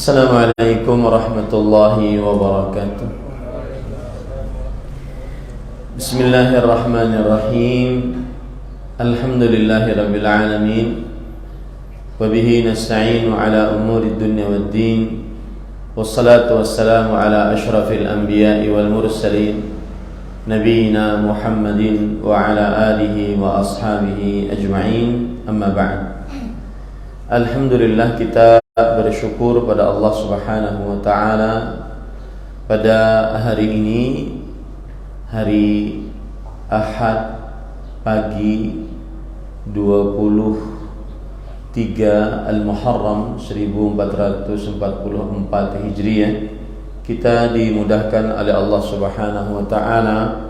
Assalamualaikum warahmatullahi wabarakatuh. Bismillahirrahmanirrahim. Alhamdulillahi rabbil alamin. Wabihi nasta'inu ala umuri dunya waddin. Wassalatu wassalamu ala ashrafil anbiya'i wal mursalin, Nabiina Muhammadin wa ala alihi wa ashabihi ajma'in. Amma ba'd. Alhamdulillah, kita bersyukur pada Allah Subhanahu wa ta'ala pada hari ini, hari Ahad pagi 23 Al-Muharram 1444 Hijriah, kita dimudahkan oleh Allah Subhanahu wa ta'ala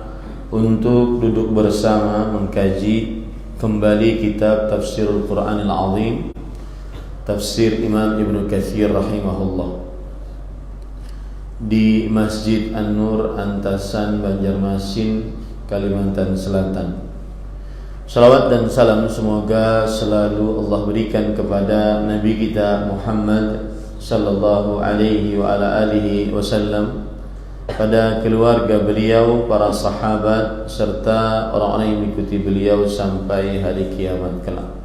untuk duduk bersama mengkaji kembali kitab Tafsirul Quranil Azim, Tafsir Imam Ibnu Katsir rahimahullah, di Masjid An-Nur, Antasan, Banjarmasin, Kalimantan Selatan. Salawat dan salam semoga selalu Allah berikan kepada Nabi kita Muhammad sallallahu alaihi wa ala alihi wasallam, pada keluarga beliau, para sahabat, serta orang-orang yang mengikuti beliau sampai hari kiamat kelak.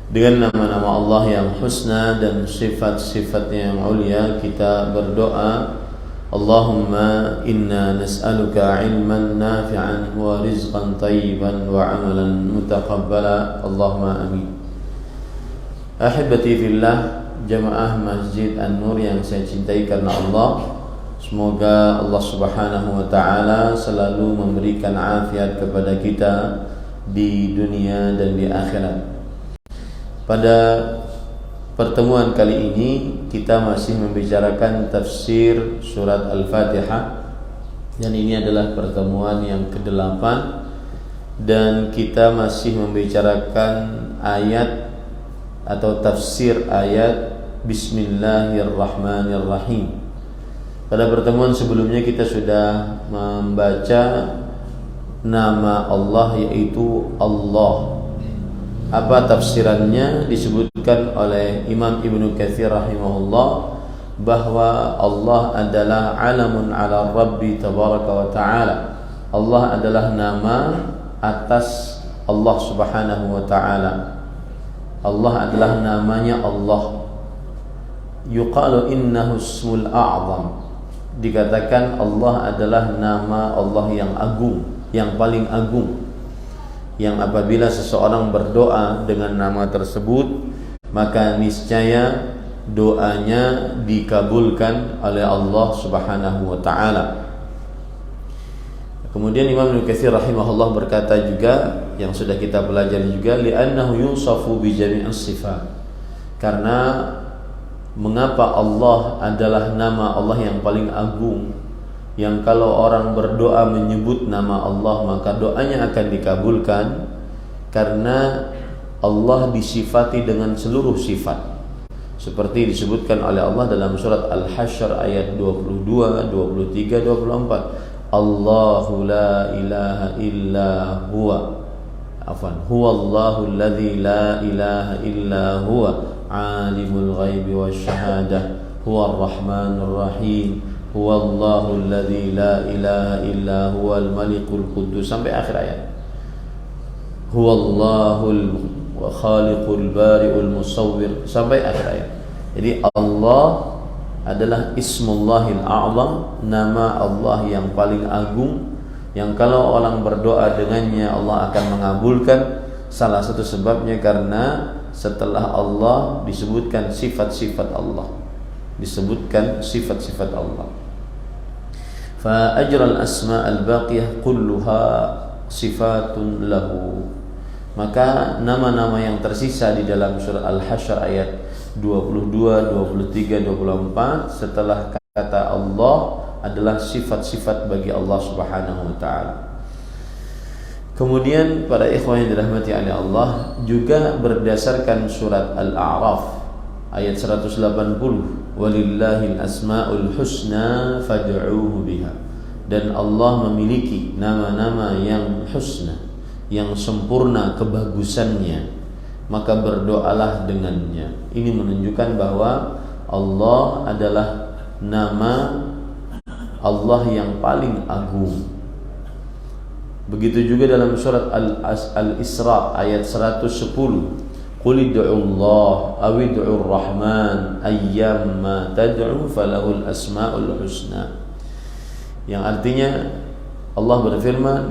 Dengan nama-nama Allah yang husna dan sifat-sifatnya yang ulia, kita berdoa, Allahumma inna nas'aluka ilman nafi'an wa rizqan tayyiban wa amalan mutaqabbala, Allahumma amin. Ahibati fillah, jamaah Masjid An-Nur yang saya cintai karena Allah, semoga Allah Subhanahu wa ta'ala selalu memberikan afiat kepada kita di dunia dan di akhirat. Pada pertemuan kali ini kita masih membicarakan tafsir surat Al-Fatihah, dan ini adalah pertemuan yang ke-8, dan kita masih membicarakan ayat atau tafsir ayat Bismillahirrahmanirrahim. Pada pertemuan sebelumnya kita sudah membaca nama Allah, yaitu Allah. Apa tafsirannya? Disebutkan oleh Imam Ibnu Katsir rahimahullah bahwa Allah adalah alamun ala Rabbi tabaraka wa ta'ala. Allah adalah nama atas Allah Subhanahu wa ta'ala. Allah adalah namanya Allah. Yuqalu innahu ismul a'zam. Dikatakan Allah adalah nama Allah yang agung, yang paling agung, yang apabila seseorang berdoa dengan nama tersebut, maka niscaya doanya dikabulkan oleh Allah Subhanahu wa ta'ala. Kemudian Imam Ibnu Katsir rahimahullah berkata juga, yang sudah kita pelajari juga, li'annahu yusafu bi jami'is sifat. Karena mengapa Allah adalah nama Allah yang paling agung, yang kalau orang berdoa menyebut nama Allah maka doanya akan dikabulkan, karena Allah disifati dengan seluruh sifat, seperti disebutkan oleh Allah dalam surat Al-Hasyr ayat 22, 23, 24. Allahu la ilaha illa huwa, huwallahu alladzi la ilaha illa huwa alimul ghaibi wasyahadah huwar rahmanur rahim huwallahu alladzi la ilaha illa huwal malikul quddus, sampai akhir ayat. Huwallahul khaliqul bari'ul musawwir, sampai akhir ayat. Jadi Allah adalah Ismullahil A'zam, nama Allah yang paling agung, yang kalau orang berdoa dengannya Allah akan mengabulkan. Salah satu sebabnya karena setelah Allah disebutkan sifat-sifat Allah, disebutkan sifat-sifat Allah. Fa ajral asma al-baqiyah kulluha sifatun lahu. Maka nama-nama yang tersisa di dalam surah Al-Hasyr ayat 22, 23, 24 setelah kata Allah adalah sifat-sifat bagi Allah Subhanahu wa ta'ala. Kemudian para ikhwan yang dirahmati oleh Allah, juga berdasarkan surat Al-A'raf ayat 180, walillahil asmaul husna fad'uuhu biha. Dan Allah memiliki nama-nama yang husna, yang sempurna kebagusannya, maka berdoalah dengannya. Ini menunjukkan bahwa Allah adalah nama Allah yang paling agung. Begitu juga dalam surat Al-Isra ayat 110, Qul ud'u Allah aw ud'u Rahman ayyamma tad'u falahul asmaul husna. Yang artinya Allah berfirman,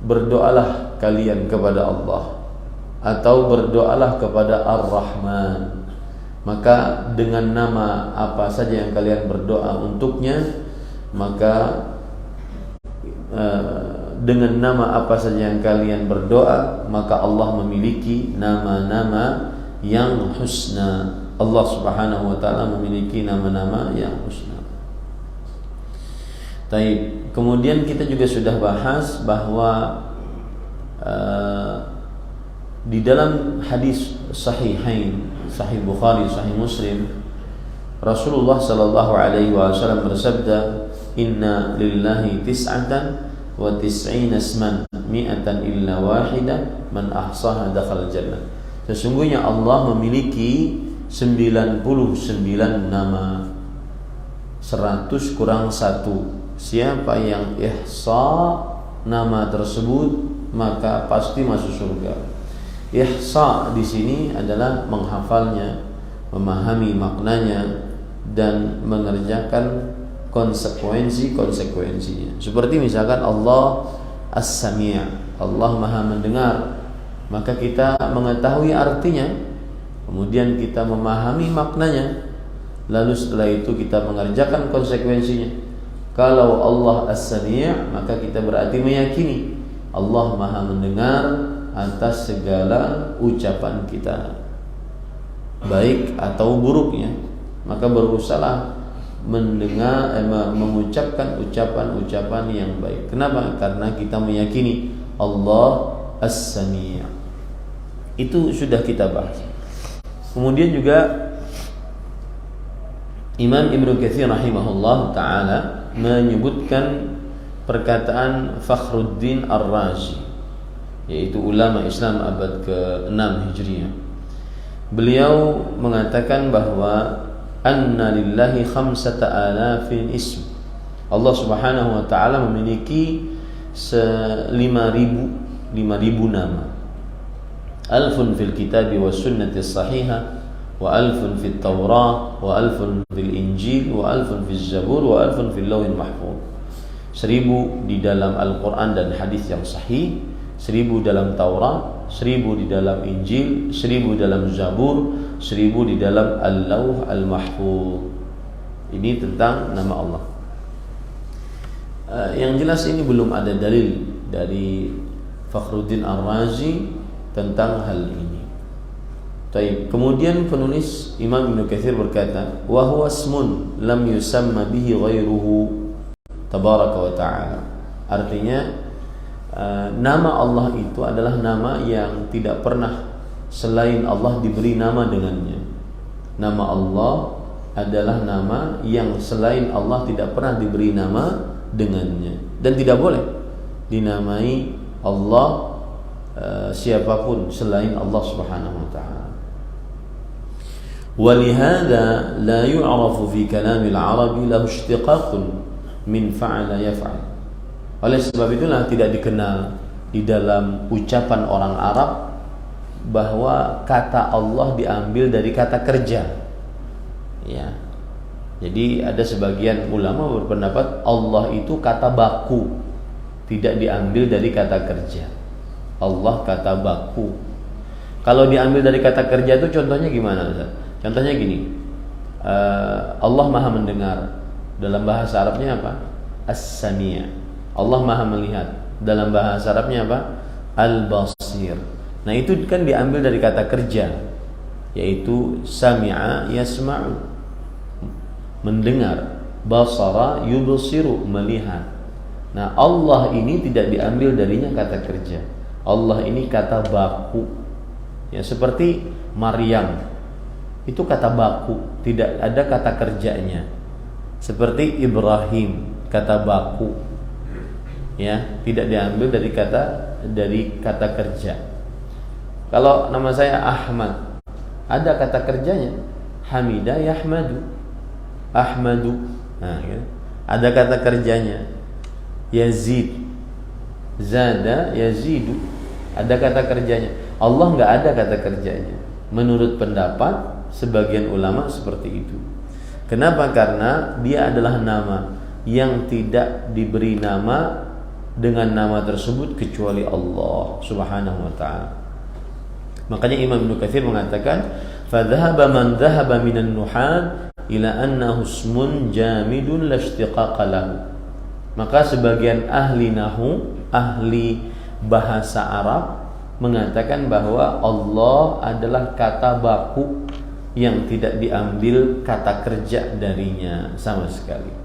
berdoalah kalian kepada Allah atau berdoalah kepada Ar-Rahman, maka dengan nama apa saja yang kalian berdoa untuknya, maka dengan nama apa saja yang kalian berdoa, maka Allah memiliki nama-nama yang husna. Allah Subhanahu wa taala memiliki nama-nama yang husna. Baik, kemudian kita juga sudah bahas bahwa di dalam hadis sahihain, Sahih Bukhari, Sahih Muslim, Rasulullah sallallahu alaihi wasallam bersabda, "Inna lillahi tis'atan wa tis'ina isman mi'atan illa wahidah man ahsaha dakhala jannah." Sesungguhnya Allah memiliki 99 nama, 100 kurang 1. Siapa yang ihsa nama tersebut maka pasti masuk surga. Ihsa di sini adalah menghafalnya, memahami maknanya, dan mengerjakan konsekuensinya. Seperti misalkan Allah As-Sami', Allah Maha mendengar, maka kita mengetahui artinya, kemudian kita memahami maknanya, lalu setelah itu kita mengerjakan konsekuensinya. Kalau Allah As-Sami', maka kita berarti meyakini Allah Maha mendengar atas segala ucapan kita, baik atau buruknya. Maka berusahalah mendengar, mengucapkan ucapan-ucapan yang baik. Kenapa? Karena kita meyakini Allah As-Sami'. Itu sudah kita bahas. Kemudian juga Imam Ibnu Katsir rahimahullah ta'ala menyebutkan perkataan Fakhruddin Ar-Razi, yaitu ulama Islam abad ke-6 Hijriah. Beliau mengatakan bahwa anna lillahi 5,000 ism. Allah Subhanahu wa taala memiliki 5.000 nama. Alfun fil kitabi was sunnati sahihah, wa alfun fit Taurah, wa alfun fil Injil, wa alfun fil Zabur, wa alfun fil Lauhil Mahfuz. 1.000 di dalam Al-Quran dan hadis yang sahih, 1.000 dalam Taurat, 1.000 di dalam Injil, 1.000 dalam Zabur, 1.000 di dalam Al-Lauh Al-Mahfuz. Ini tentang nama Allah. Yang jelas ini belum ada dalil dari Fakhruddin Ar-Razi tentang hal ini. Baik. Kemudian penulis Imam Ibnu Katsir berkata, wa huwa ismun lam yusamma bihi ghairuhu tabaraka wa ta'ala. Artinya nama Allah itu adalah nama yang tidak pernah selain Allah diberi nama dengannya. Nama Allah adalah nama yang selain Allah tidak pernah diberi nama dengannya, dan tidak boleh dinamai Allah siapapun selain Allah Subhanahu wa ta'ala. ولهذا لا يعرف في كلام العرب له اشتقاق من فعل يفعل. Oleh sebab itulah tidak dikenal di dalam ucapan orang Arab bahwa kata Allah diambil dari kata kerja. Ya. Jadi ada sebagian ulama berpendapat Allah itu kata baku, tidak diambil dari kata kerja. Allah kata baku. Kalau diambil dari kata kerja itu contohnya gimana, Ustaz? Contohnya gini, Allah Maha mendengar, dalam bahasa Arabnya apa? As-Sami'. Allah Maha melihat, dalam bahasa Arabnya apa? Al-Basir. Nah itu kan diambil dari kata kerja, yaitu sami'a yasma'u, mendengar, basara yubsiru, melihat. Nah Allah ini tidak diambil darinya kata kerja, Allah ini kata baku. Ya, seperti Maryam itu kata baku, tidak ada kata kerjanya. Seperti Ibrahim, kata baku, ya, tidak diambil dari kata kerja. Kalau nama saya Ahmad, ada kata kerjanya, Hamida yahmadu, ahmadu. Nah, ya. Ada kata kerjanya. Yazid, zada, yazidu. Ada kata kerjanya. Allah nggak ada kata kerjanya. Menurut pendapat sebagian ulama seperti itu. Kenapa? Karena dia adalah nama yang tidak diberi nama dengan nama tersebut kecuali Allah Subhanahu wa taala. Makanya Imam Ibnu Katsir mengatakan, "Fadhahaba man dhahaba minan nuhad ila annahu ismun jamidun la ishtiqaqa lahu." Maka sebagian ahli nahwu, ahli bahasa Arab mengatakan bahwa Allah adalah kata baku yang tidak diambil kata kerja darinya sama sekali.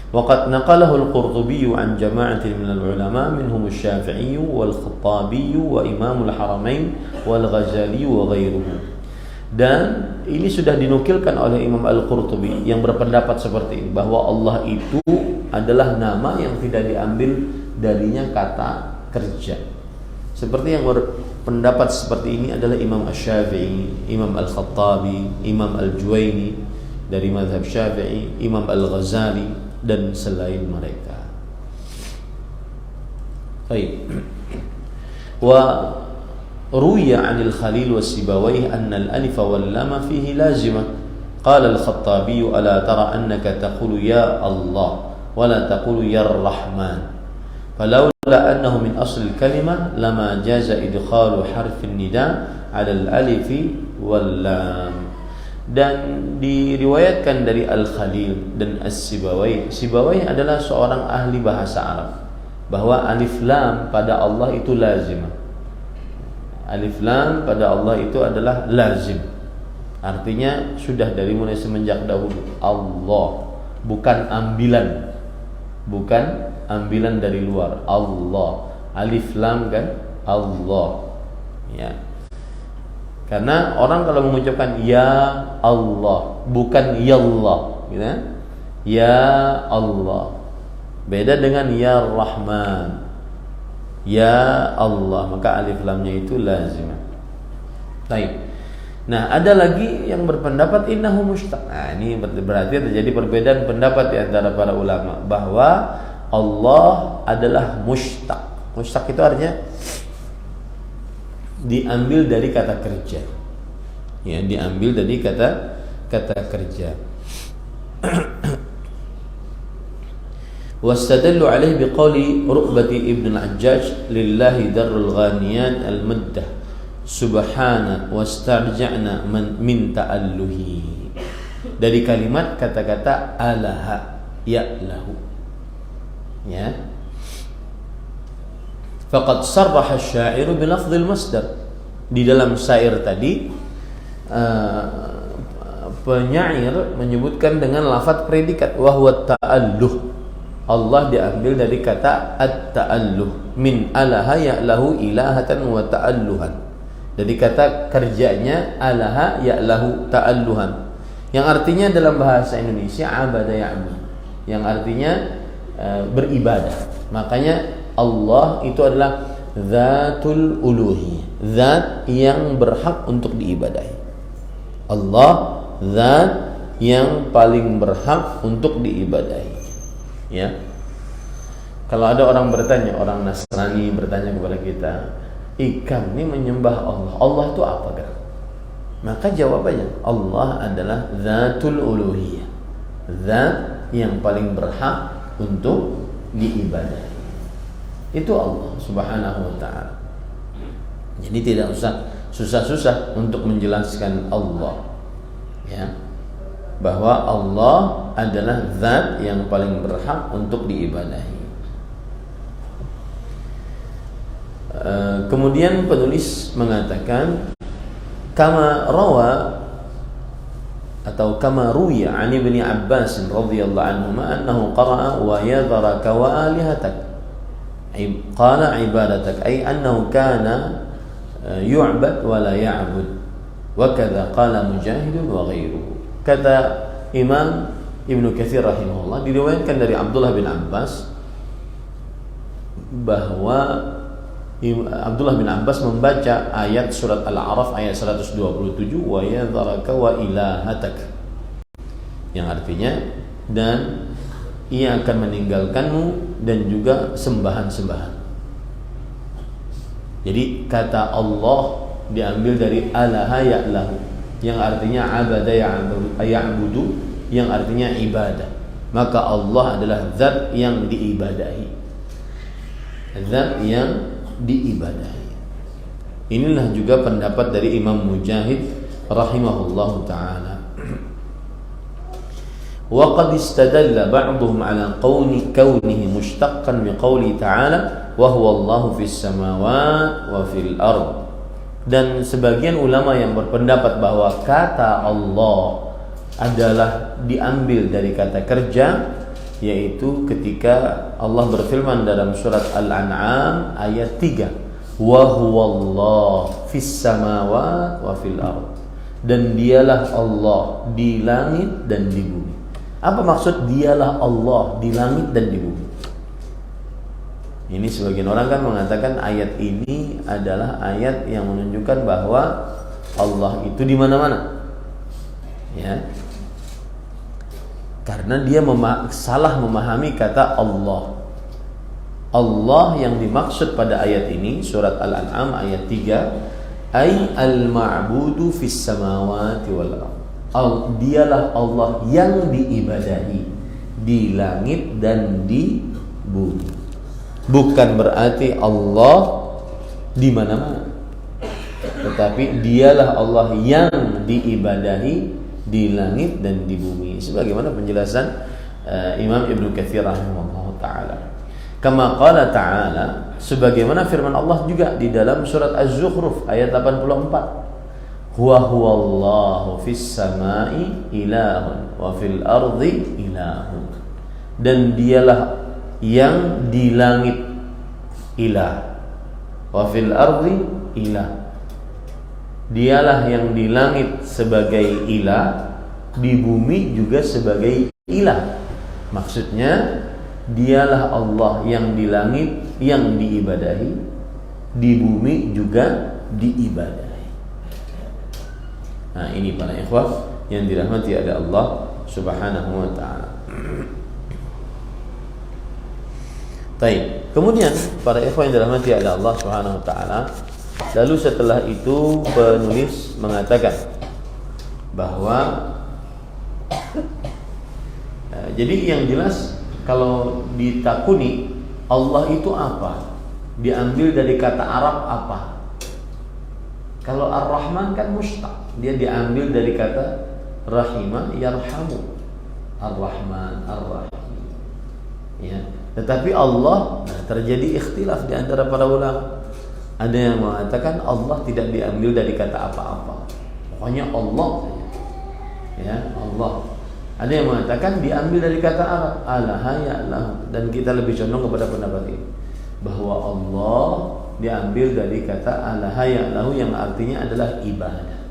وقد نقله القرطبي عن جماعة من العلماء منهم الشافعي والخطابي وإمام الحرمين والغزالي وغيره. Dan ini sudah dinukilkan oleh Imam Al-Qurtubi yang berpendapat seperti ini, bahwa Allah itu adalah nama yang tidak diambil darinya kata kerja. Seperti yang berpendapat seperti ini adalah Imam Asy-Syafi'i, Imam Al-Khattabi, Imam Al-Juwaini dari mazhab Syafi'i, Imam Al-Ghazali dan selain mereka. Baik. Wa ruya 'anil Khalil was-Sibawayh anna al-alif wal lam fihi lazimah. Qala al-Khattabi ala tara annaka taqulu ya Allah wa la taqulu ya Rahman. Falawla annahu min asl al-kalimah lama jaza idkhalu harf an-nida 'ala al-alif wal lam. Dan diriwayatkan dari Al-Khalil dan As-Sibawayh. Sibawayh adalah seorang ahli bahasa Arab, bahwa alif lam pada Allah itu lazim. Alif lam pada Allah itu adalah lazim. Artinya sudah dari mulai semenjak dahulu. Allah, bukan ambilan. Bukan ambilan dari luar. Allah. Alif lam kan Allah. Ya. Karena orang kalau mengucapkan ya Allah, bukan ya Allah, gitu kan? Ya Allah. Beda dengan ya Rahman. Ya Allah, maka alif lamnya itu lazim. Baik. Nah, ada lagi yang berpendapat innahu mushtaq. Nah, ini berarti terjadi perbedaan pendapat di antara para ulama bahwa Allah adalah mushtaq. Mushtaq itu artinya diambil dari kata kerja, ya, diambil dari kata kerja. Wastadallu alaihi biqauli Ru'bati ibn al-Hajjaj lillahi darul ghaniyat al-muddah subhana wastarja'na min ta'alluhi. Dari kalimat kata-kata alaha ya'lahu, ya. Faqad sarraha asy-syairu bi lafdhil masdar. Di dalam syair tadi penyair menyebutkan dengan lafaz predikat wa huwa ta'alluh. Allah diambil dari kata at-ta'alluh, min alaha ya'lahu ilahatan wa ta'alluhan. Jadi kata kerjanya alaha ya'lahu ta'alluhan, yang artinya dalam bahasa Indonesia abada ya'bud, yang artinya beribadah. Makanya Allah itu adalah Zatul Uluhiyah, zat yang berhak untuk diibadahi. Allah zat yang paling berhak untuk diibadahi. Ya. Kalau ada orang bertanya, orang Nasrani bertanya kepada kita, kami menyembah Allah. Allah itu apa, kan? Maka jawabannya, Allah adalah Zatul Uluhiyah, zat yang paling berhak untuk diibadahi. Itu Allah Subhanahu wa ta'ala. Jadi tidak usah susah-susah untuk menjelaskan Allah, ya, bahwa Allah adalah zat yang paling berhak untuk diibadahi. Kemudian penulis mengatakan kama rawa atau kama ruya an Ibnu Abbas radhiyallahu anhu annahu qara'a wa yadharaka wa alihatak qala ibadatak ay annahu kana yu'bad wa la ya'bud wa kadza qala Mujahid wa ghairuhu. Kata Imam Ibnu Katsir rahimahullah, diriwayatkan dari Abdullah bin Abbas bahwa Abdullah bin Abbas membaca ayat surat Al-A'raf ayat 127 wa yadharaka wa ilahatak, yang artinya dan ia akan meninggalkanmu dan juga sembahan-sembahan. Jadi kata Allah diambil dari alaha ya'lahu, yang artinya abada ya'budu, yang artinya ibadah. Maka Allah adalah zat yang diibadahi, zat yang diibadahi. Inilah juga pendapat dari Imam Mujahid rahimahullahu ta'ala. Wa qad istadalla ba'dhum 'ala kaunihi mushtaqqan bi qouli ta'ala wa huwa Allahu fis samawati wa fil ard. Dan sebagian ulama yang berpendapat bahwa kata Allah adalah diambil dari kata kerja, yaitu ketika Allah berfirman dalam surat Al-An'am ayat 3, wa huwallahu fis samawati wa fil ard, dan dialah Allah di langit dan di bumi. Apa maksud dialah Allah di langit dan di bumi? Ini sebagian orang kan mengatakan ayat ini adalah ayat yang menunjukkan bahwa Allah itu di mana-mana, ya. Karena dia salah memahami kata Allah. Allah yang dimaksud pada ayat ini surat Al-An'am ayat 3, ay al-ma'budu fis samawati wal ardh. Dialah Allah yang diibadahi di langit dan di bumi. Bukan berarti Allah di mana-mana, tetapi dialah Allah yang diibadahi di langit dan di bumi, sebagaimana penjelasan Imam Ibnu Katsir rahimahullah taala. Kama qala ta'ala, sebagaimana firman Allah juga di dalam surat Az-Zukhruf ayat 84, huwa huwallahu fis samai ilahun wa fil ardi ilahun, dan dialah yang di langit ilah, wa fil ardi ilah, dialah yang di langit sebagai ilah, di bumi juga sebagai ilah. Maksudnya dialah Allah yang di langit yang diibadahi, di bumi juga diibadahi. Nah, ini para ikhwah yang dirahmati oleh Allah Subhanahu wa taala. Baik, kemudian para ikhwah yang dirahmati oleh Allah Subhanahu wa taala, lalu setelah itu penulis mengatakan bahwa jadi yang jelas kalau ditakuni Allah itu apa, diambil dari kata Arab apa. Kalau Ar-Rahman kan mustaq, dia diambil dari kata rahima yarhamu, Ar-Rahman Ar-Rahim, ya. Tetapi Allah, terjadi ikhtilaf di antara para ulama. Ada yang mengatakan Allah tidak diambil dari kata apa-apa, pokoknya Allah saja, ya, Allah. Ada yang mengatakan diambil dari kata Arab, alaha ya'lahu, dan kita lebih condong kepada pendapat ini, bahwa Allah diambil dari kata alaha ya'lahu yang artinya adalah ibadah.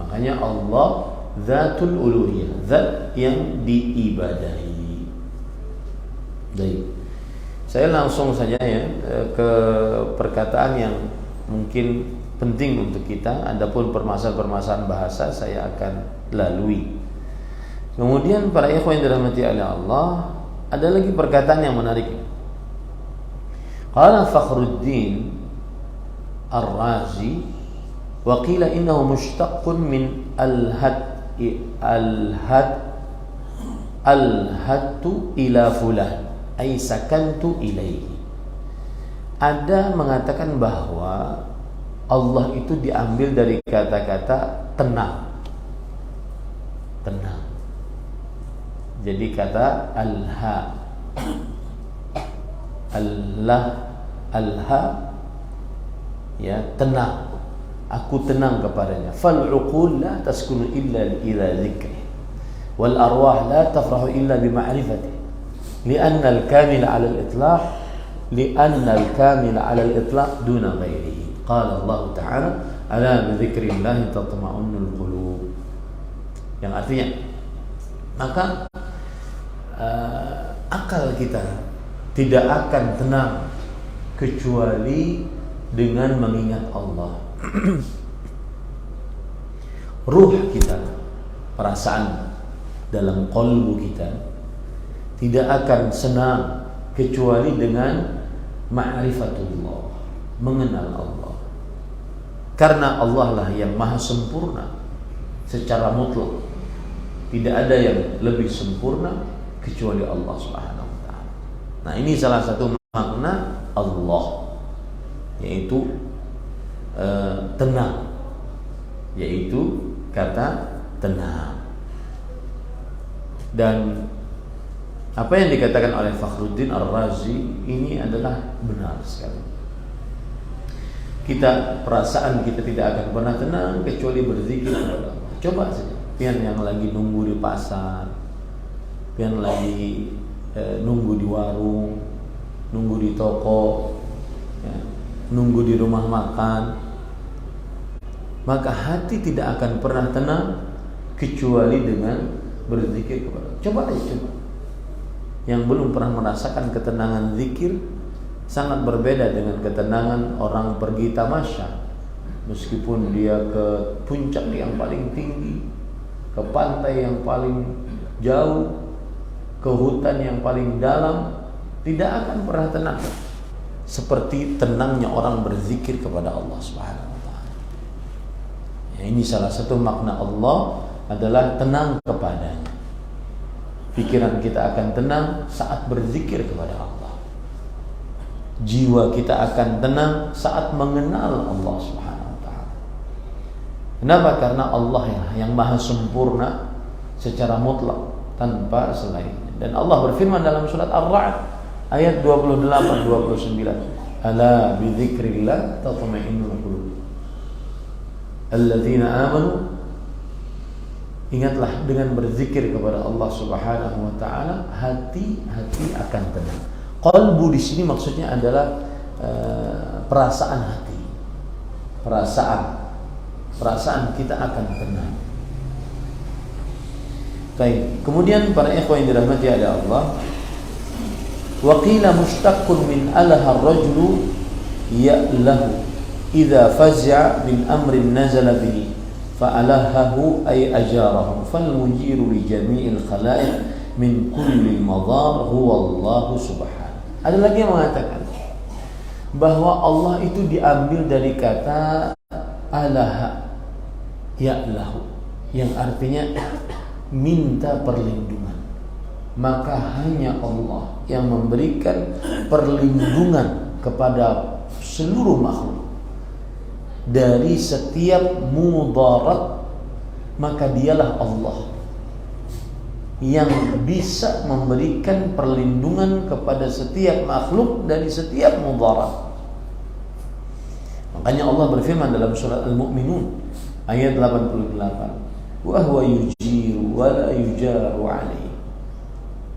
Makanya Allah zatul uluhiyah, zat yang diibadahi. Baik, saya langsung saja ya ke perkataan yang mungkin penting untuk kita. Adapun permasalahan-permasalahan bahasa saya akan lalui. Kemudian para ikhwan yang dirahmati oleh Allah, ada lagi perkataan yang menarik. Qala Fakhruddin Ar-Razi wa qila innahu mushtaqqun min al-hattu ila fulan ay sakantu ilaihi. Ada mengatakan bahwa Allah itu diambil dari kata-kata tenang. Tenang. Jadi kata alha, alha, ya, tenang. Aku tenang kepadanya. Fal uqul la taskunu illa ila dzikri, wal arwah la tafrahu illa bi ma'rifati. Lianna al-kamil 'ala al-itlaq, lianna al-kamil 'ala al-itlaq duna ghairihi. Qala Allah Ta'ala, ala bi dzikrillah tatma'innul qulub. Yang artinya, maka akal kita tidak akan tenang kecuali dengan mengingat Allah. Ruh kita, perasaan dalam qalbu kita tidak akan senang kecuali dengan ma'rifatullah, mengenal Allah. Karena Allah lah yang maha sempurna secara mutlak. Tidak ada yang lebih sempurna kecuali Allah Subhanahu wa taala. Nah, ini salah satu makna Allah, yaitu tenang, yaitu kata tenang. Dan apa yang dikatakan oleh Fakhruddin Ar-Razi ini adalah benar sekali. Perasaan kita tidak akan pernah tenang kecuali berzikir kepada Allah. Coba saja, pian yang lagi nunggu di pasar, pian lagi nunggu di warung, nunggu di toko, ya, nunggu di rumah makan, maka hati tidak akan pernah tenang kecuali dengan berzikir kepada Allah. Coba aja, coba. Yang belum pernah merasakan ketenangan zikir sangat berbeda dengan ketenangan orang pergi tamasya. Meskipun dia ke puncak yang paling tinggi, ke pantai yang paling jauh, ke hutan yang paling dalam, tidak akan pernah tenang seperti tenangnya orang berzikir kepada Allah Subhanahu wa taala. Ya, ini salah satu makna Allah adalah tenang kepadanya. Pikiran kita akan tenang saat berzikir kepada Allah. Jiwa kita akan tenang saat mengenal Allah Subhanahu wa taala. Kenapa? Karena Allah yang maha sempurna secara mutlak tanpa selainnya. Dan Allah berfirman dalam surat Ar-Ra'd ayat 28-29, "Ala bi dzikrillah tatma'innul qulub. Alladzina amanu." Ingatlah, dengan berzikir kepada Allah Subhanahu wa taala, hati-hati akan tenang. Qalbu di sini maksudnya adalah perasaan hati. Perasaan kita akan tenang. Baik, kemudian para ikhwan yang dirahmati oleh Allah, wa qila mushtaqqun min alaha ar-rajulu ya'lahu idza fazi'a min amrin nazala bihi fa'alahahu ay ajarahu fal mujiru li jami'il khalaiq min kulli madar huwa Allah subhanahu. Ada lagi yang mengatakan bahwa Allah itu diambil dari kata alaha ya'lahu, yang artinya minta perlindungan. Maka hanya Allah yang memberikan perlindungan kepada seluruh makhluk dari setiap mudarat, maka dialah Allah yang bisa memberikan perlindungan kepada setiap makhluk dari setiap mudarat. Makanya Allah berfirman dalam surat Al-Mu'minun ayat 88, wa huwa yujiru wa la yujaru alaihi.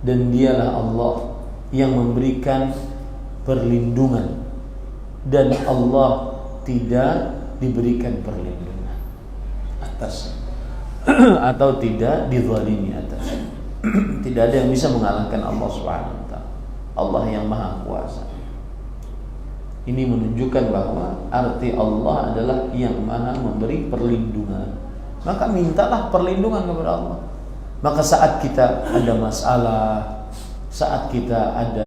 Dan dialah Allah yang memberikan perlindungan dan Allah tidak diberikan perlindungan atas atau tidak dizalimi atas. Tidak ada yang bisa mengalahkan Allah Subhanahu wa taala. Allah yang Maha Kuasa. Ini menunjukkan bahwa arti Allah adalah yang Maha memberi perlindungan. Maka mintalah perlindungan kepada Allah. Maka saat kita ada masalah, saat kita ada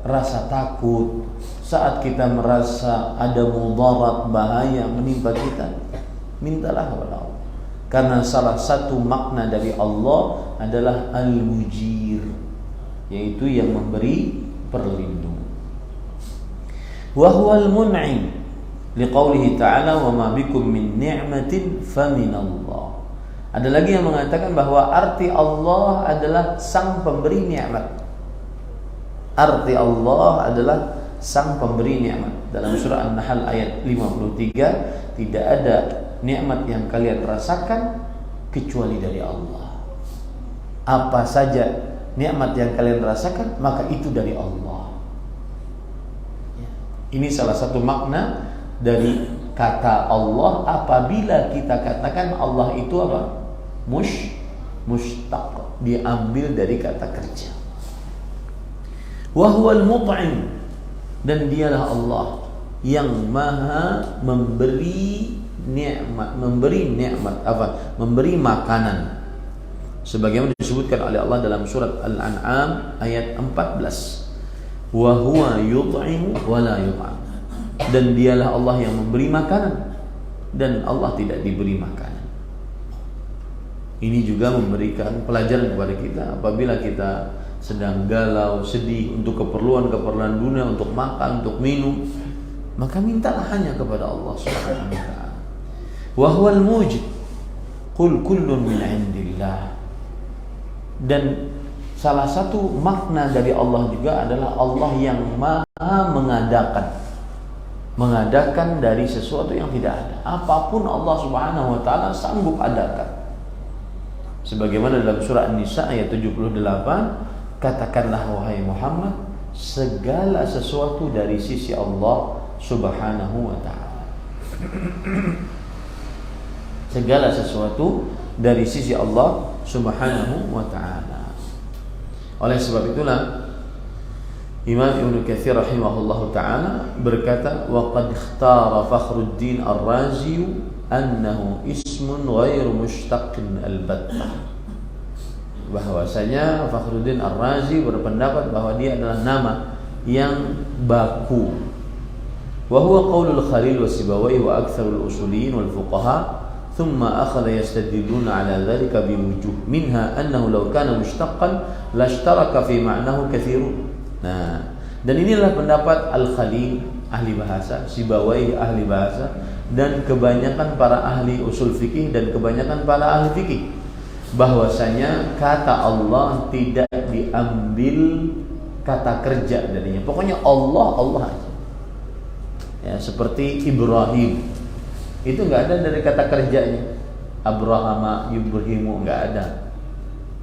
rasa takut, saat kita merasa ada mudarat, bahaya menimpa kita, mintalah kepada Allah. Karena salah satu makna dari Allah adalah Al-Mujir, yaitu yang memberi perlindungan. Wa huwal mun'im liqaulihi ta'ala wa ma bikum min ni'matin faminallah. Ada lagi yang mengatakan bahwa arti Allah adalah sang pemberi nikmat. Arti Allah adalah sang pemberi nikmat. Dalam surah An-Nahl ayat 53, tidak ada nikmat yang kalian rasakan kecuali dari Allah. Apa saja nikmat yang kalian rasakan, maka itu dari Allah. Ini salah satu makna dari kata Allah apabila kita katakan Allah itu apa? Mushtaq, diambil dari kata kerja. Wa huwal mut'im Dan dialah Allah yang maha memberi memberi makanan, sebagaimana disebutkan oleh Allah dalam surat Al-An'am ayat 14, wa huwa yut'imu wa la yut'am. Dan dialah Allah yang memberi makanan dan Allah tidak diberi makanan. Ini juga memberikan pelajaran kepada kita apabila kita sedang galau, sedih untuk keperluan dunia, untuk makan, untuk minum, maka mintalah hanya kepada Allah Subhanahu wa taala. Wa huwal mujid, qul kullun min indillah. Dan salah satu makna dari Allah juga adalah Allah yang maha mengadakan dari sesuatu yang tidak ada. Apapun Allah Subhanahu wa taala sanggup adakan. Sebagaimana dalam surah An-Nisa ayat 78, katakanlah wahai Muhammad, segala sesuatu dari sisi Allah Subhanahu wa taala. Segala sesuatu dari sisi Allah Subhanahu wa taala. Oleh sebab itulah Imam Ibnu Katsir rahimahullahu taala berkata, wa qad ikhtara Fakhruddin Ar-Razi annahu ismun ghairu mushtaqin al-battah. Bahwasanya Fakhruddin Ar-Razi berpendapat bahwa dia adalah nama yang baku. Wa huwa qaulul Khalil wa Sibawayh wa aktsarul usuliyin wal fuqaha. Thumma akhadha yastadilluna ala dhalika biwujuh minha annahu law kana mushtaqqan lashtaraka fi ma'nahu katsirun. Nah, dan inilah pendapat Al-Khalil ahli bahasa, Sibawayh ahli bahasa, dan kebanyakan para ahli usul fikih dan kebanyakan para ahli fikih, bahwasanya kata Allah tidak diambil kata kerja darinya. Pokoknya Allah aja. Ya, seperti Ibrahim. Itu enggak ada dari kata kerjanya. Abrahama, Ibrahimu enggak ada.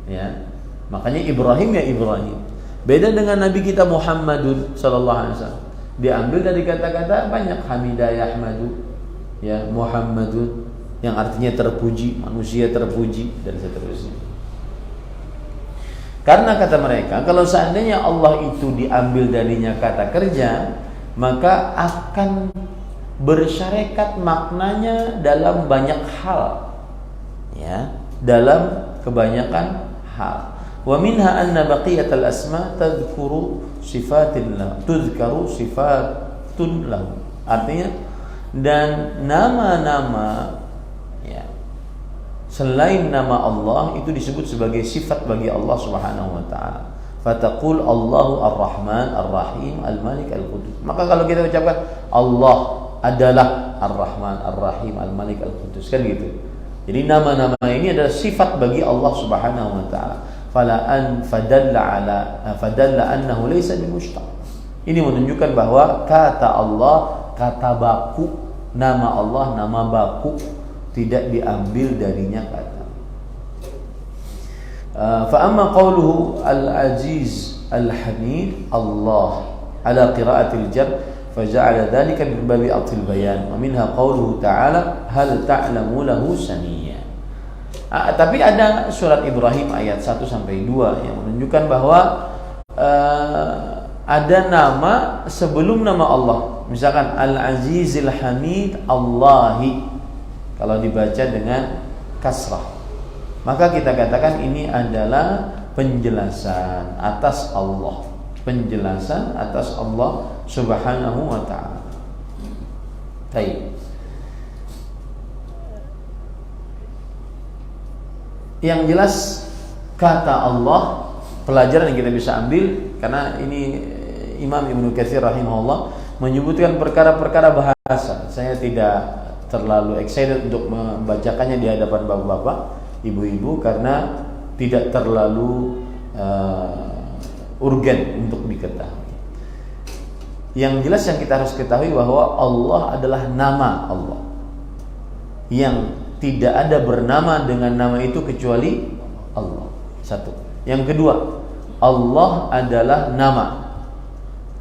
Ya. Makanya Ibrahim ya Ibrahim. Beda dengan Nabi kita Muhammadun sallallahu alaihi wasallam. Diambil dari kata-kata banyak, Hamidah Yahmadu, ya, Muhammadun, yang artinya terpuji, manusia terpuji, dan seterusnya. Karena kata mereka, kalau seandainya Allah itu diambil darinya kata kerja, maka akan bersyarekat maknanya dalam banyak hal, ya, dalam kebanyakan hal. Wa minha anna baqiyatal asma tadhkuru sifatin lahu, tuzkaru sifatun lahu. Artinya, dan nama-nama, ya, selain nama Allah itu disebut sebagai sifat bagi Allah Subhanahu wa taala. Fataqul Allahu Ar-Rahman Ar-Rahim Al-Malik Al-Qudus. Maka kalau kita ucapkan Allah adalah Ar-Rahman Ar-Rahim Al-Malik Al-Qudus, kan gitu. Jadi nama-nama ini adalah sifat bagi Allah Subhanahu wa taala. Fadalla annahu laysa bimushtaq. Ini menunjukkan bahwa kata Allah kata baku, nama Allah nama baku, tidak diambil darinya kata. Fa amma qawluhu al-aziz al-hamid Allah ala qira'atil jar faja'ala dhalika min babi atil bayan wa minha qawluhu ta'ala hal ta'lamu lahu samiyya. Tapi ada surat Ibrahim ayat 1 sampai 2 yang menunjukkan bahwa ada nama sebelum nama Allah. Misalkan Al-Azizil Hamid Allahi, kalau dibaca dengan kasrah, maka kita katakan ini adalah penjelasan atas Allah, penjelasan atas Allah Subhanahu wa ta'ala. Baik. Yang jelas kata Allah, pelajaran yang kita bisa ambil, karena ini Imam Ibnu Katsir rahimahullah menyebutkan perkara-perkara bahasa. Saya tidak terlalu excited untuk membacakannya di hadapan bapak-bapak, ibu-ibu, karena tidak terlalu urgen untuk diketahui. Yang jelas yang kita harus ketahui bahwa Allah adalah nama Allah, yang tidak ada bernama dengan nama itu kecuali Allah. Satu. Yang kedua, Allah adalah nama,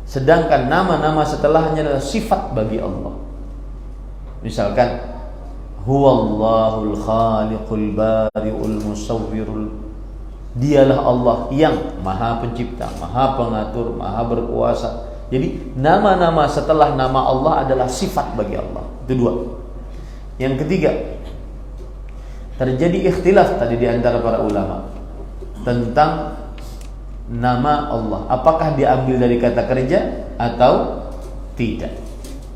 sedangkan nama-nama setelahnya adalah sifat bagi Allah. Misalkan huwallahul khaliqul bari'ul musawwirul, dialah Allah yang maha pencipta, maha pengatur, maha berkuasa, Jadi nama-nama setelah nama Allah adalah sifat bagi Allah. Itu dua. Yang ketiga, terjadi ikhtilaf tadi di antara para ulama tentang nama Allah. Apakah diambil dari kata kerja atau tidak?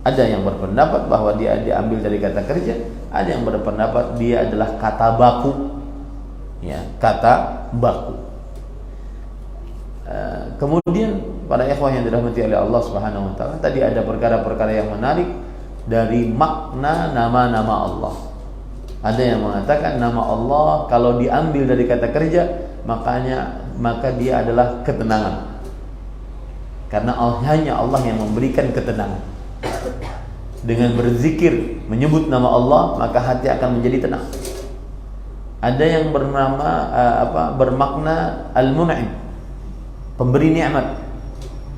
Ada yang berpendapat bahwa dia diambil dari kata kerja, ada yang berpendapat dia adalah kata baku. Ya, kata baku. Kemudian para ikhwah yang dirahmati oleh Allah Subhanahu wa taala, tadi ada perkara-perkara yang menarik dari makna nama-nama Allah. Ada yang mengatakan nama Allah kalau diambil dari kata kerja, maka dia adalah ketenangan. Karena hanya Allah yang memberikan ketenangan. Dengan berzikir, menyebut nama Allah, maka hati akan menjadi tenang. Ada yang bermakna al-mun'im, pemberi nikmat,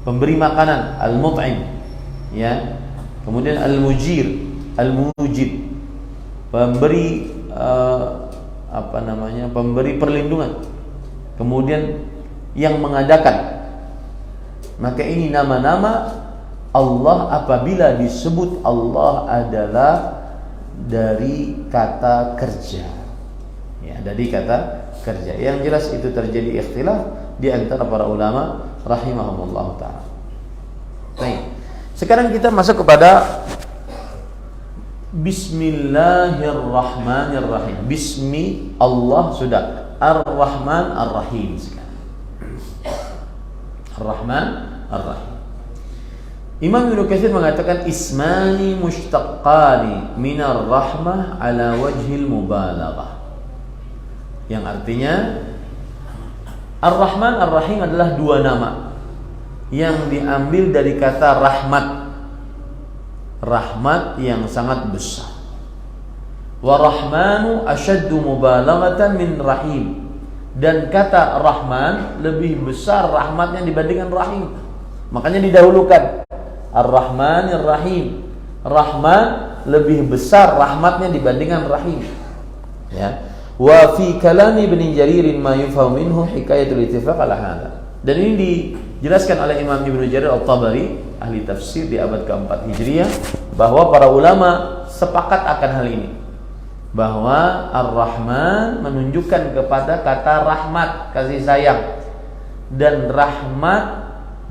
pemberi makanan, al-mut'im, ya. Kemudian al-mujir, al-mujid, pemberi pemberi perlindungan. Kemudian yang mengadakan. Maka ini nama-nama Allah apabila disebut Allah adalah dari kata kerja. Ya, dari kata kerja. Yang jelas itu terjadi ikhtilaf di antara para ulama rahimahumullah ta'ala. Baik. Sekarang kita masuk kepada Bismillahirrahmanirrahim. Bismi Allah sudah. Ar-Rahman Ar-Rahim sekarang. Ar-Rahman Ar-Rahim. Imam Ibnu Katsir mengatakan ismani mushtaqqani minar rahmah ala wajhil mubalaghah. Yang artinya Ar-Rahman Ar-Rahim adalah dua nama yang diambil dari kata rahmat. Rahmat yang sangat besar. Wa rahmanu asyaddu mubalaghatan min rahim. Dan kata rahman lebih besar rahmatnya dibandingkan rahim. Makanya didahulukan Ar-Rahmanir Rahim. Rahman lebih besar rahmatnya dibandingkan rahim. Ya. Wa fi kalam Ibn Jarir ma yufham minhu hikayatul ittifaq ala hadha. Dan ini dijelaskan oleh Imam Ibn Jarir At-Tabari, ahli tafsir di abad ke-4 Hijriah, bahwa para ulama sepakat akan hal ini. Bahwa Ar-Rahman menunjukkan kepada kata rahmat, kasih sayang. Dan rahmat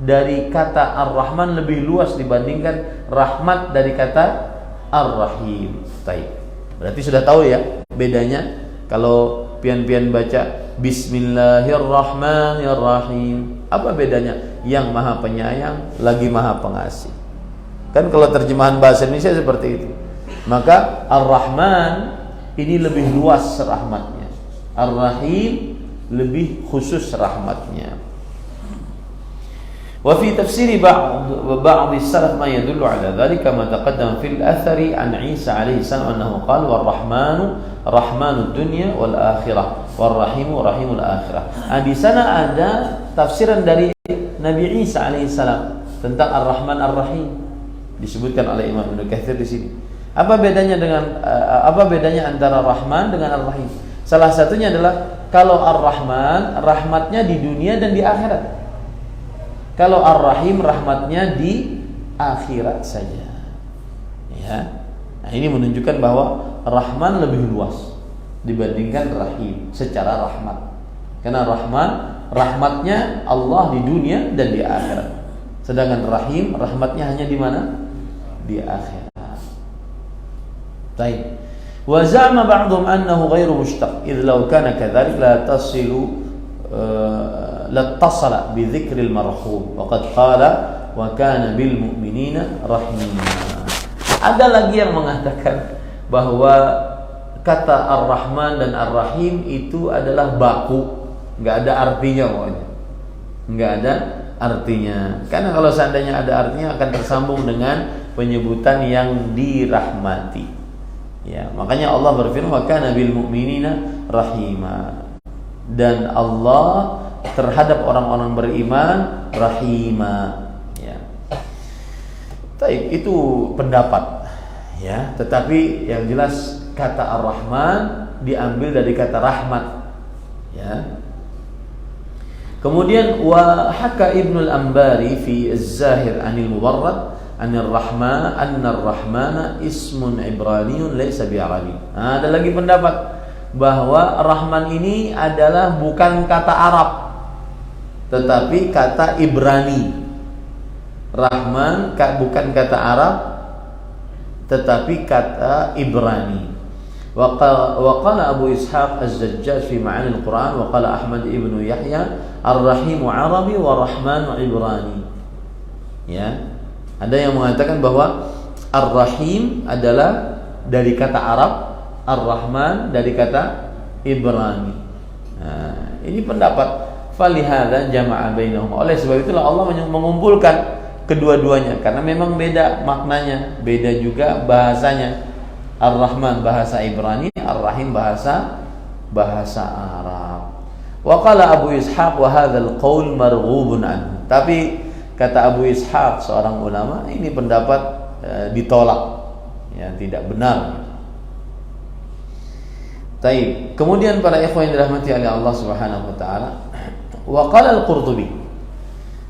dari kata Ar-Rahman lebih luas dibandingkan rahmat dari kata Ar-Rahim. Berarti sudah tahu ya bedanya kalau pian-pian baca Bismillahirrahmanirrahim. Apa bedanya? Yang maha penyayang lagi maha pengasih. Kan kalau terjemahan bahasa Indonesia seperti itu. Maka Ar-Rahman ini lebih luas rahmatnya. Ar-Rahim lebih khusus rahmatnya. Wa fi tafsir ba'd as-salaf ma yadullu ala dhalika ma taqaddama fil athari an Isa alaihi salam annahu qala war-rahmanu rahmanud dunya wal akhirah war-rahimu rahimul akhirah. Di sana ada tafsiran dari Nabi Isa alaihi salam tentang Ar-Rahman Ar-Rahim, disebutkan oleh Imam Ibnu Katsir di sini. Apa bedanya antara Rahman dengan Ar-Rahim? Salah satunya adalah kalau Ar-Rahman rahmatnya di dunia dan di akhirat. Kalau Ar-Rahim rahmatnya di akhirat saja. Ya. Nah, ini menunjukkan bahwa Rahman lebih luas dibandingkan Rahim secara rahmat. Karena Rahman rahmatnya Allah di dunia dan di akhirat. Sedangkan Rahim rahmatnya hanya di mana? Di akhirat. Baik. Wa za'ama ba'dhum annahu ghairu mushtaq, idh law kana kadhalik la lattasala bi dzikril marhum wa qad qala wa kana bil mu'minina rahima. Ada lagi yang mengatakan bahwa kata Ar-Rahman dan Ar-Rahim itu adalah baku, enggak ada artinya pokoknya. Enggak ada artinya. Karena kalau seandainya ada artinya akan tersambung dengan penyebutan yang dirahmati. Ya, makanya Allah berfirman wa kana bil mu'minina rahima. Dan Allah terhadap orang-orang beriman rahima. Ya. Baik, itu pendapat. Ya, tetapi yang jelas kata Ar-Rahman diambil dari kata rahmat. Ya. Kemudian wa haka Ibnu al-Ambari fi Az-Zahir 'anil Mubarrad anna ar-Rahmana ismun Ibraniyun laysa bi'arabi. Ada lagi pendapat bahwa Rahman ini adalah bukan kata Arab tetapi kata Ibrani. Rahman bukan kata Arab tetapi kata Ibrani. Wa qala Abu Ishaq Az-Zajjaj fi Ma'ani al-Quran wa qala Ahmad ibnu Yahya Ar-Rahim Arabi wa Rahman Ibrani. Ya. Ada yang mengatakan bahwa Ar-Rahim adalah dari kata Arab, Ar-Rahman dari kata Ibrani. Nah, ini pendapat falihada jama'a bainahum. Oleh sebab itulah Allah mengumpulkan kedua-duanya karena memang beda maknanya, beda juga bahasanya. Ar-Rahman bahasa Ibrani, Ar-Rahim bahasa Arab. Wa qala Abu Ishaq wa hadzal qaul marghubun anhu. Tapi kata Abu Ishaq seorang ulama, ini pendapat ditolak, ya, tidak benar. Baik. Kemudian para ikhwan yang dirahmati oleh Allah Subhanahu wa taala, wa qala al-Qurtubi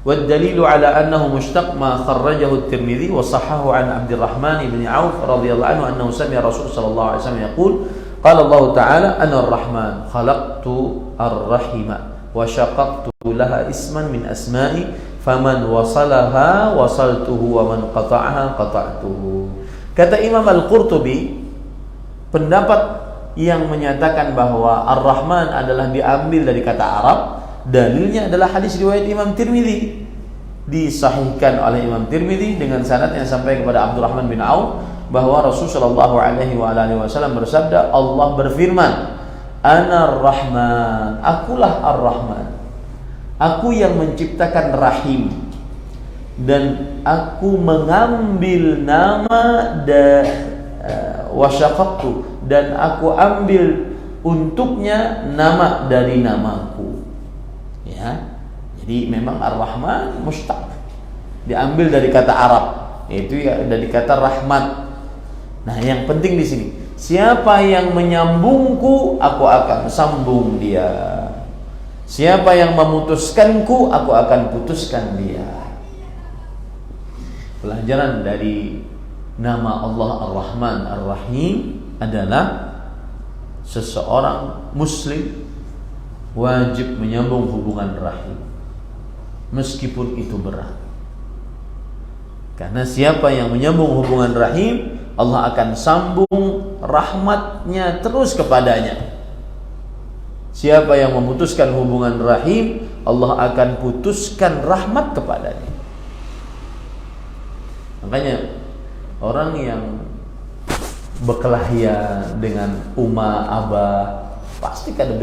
والدليل على أنه مشتق ما خرجه الترمذي وصححه عن عبد الرحمن بن عوف رضي الله عنه أنه سمع الرسول صلى الله عليه وسلم يقول قال الله تعالى أنا الرحمن خلقت الرحم وشققت لها اسما من أسمائي فمن وصلها وصلته ومن قطعها قطعته. Kata Imam Al-Qurtubi, pendapat yang menyatakan bahwa Ar-Rahman adalah diambil dari kata Arab, dalilnya adalah hadis riwayat Imam Tirmidzi, disahihkan oleh Imam Tirmidzi dengan sanad yang sampai kepada Abdurrahman bin Auf bahwa Rasulullah SAW bersabda, Allah berfirman, Ana Ar-Rahman, akulah Ar-Rahman, aku yang menciptakan rahim dan aku mengambil nama wasyaqaqtu, dan aku ambil untuknya nama dari namaku. Ya, jadi memang Ar-Rahman mustaq, diambil dari kata Arab, yaitu ya dari kata rahmat. Nah, yang penting di sini, siapa yang menyambungku, aku akan sambung dia. Siapa yang memutuskanku, aku akan putuskan dia. Pelajaran dari nama Allah Ar-Rahman Ar-Rahim adalah seseorang muslim wajib menyambung hubungan rahim meskipun itu berat. Karena siapa yang menyambung hubungan rahim, Allah akan sambung rahmatnya terus kepadanya. Siapa yang memutuskan hubungan rahim, Allah akan putuskan rahmat kepadanya. Makanya orang yang berkelahian dengan uma abah pasti kada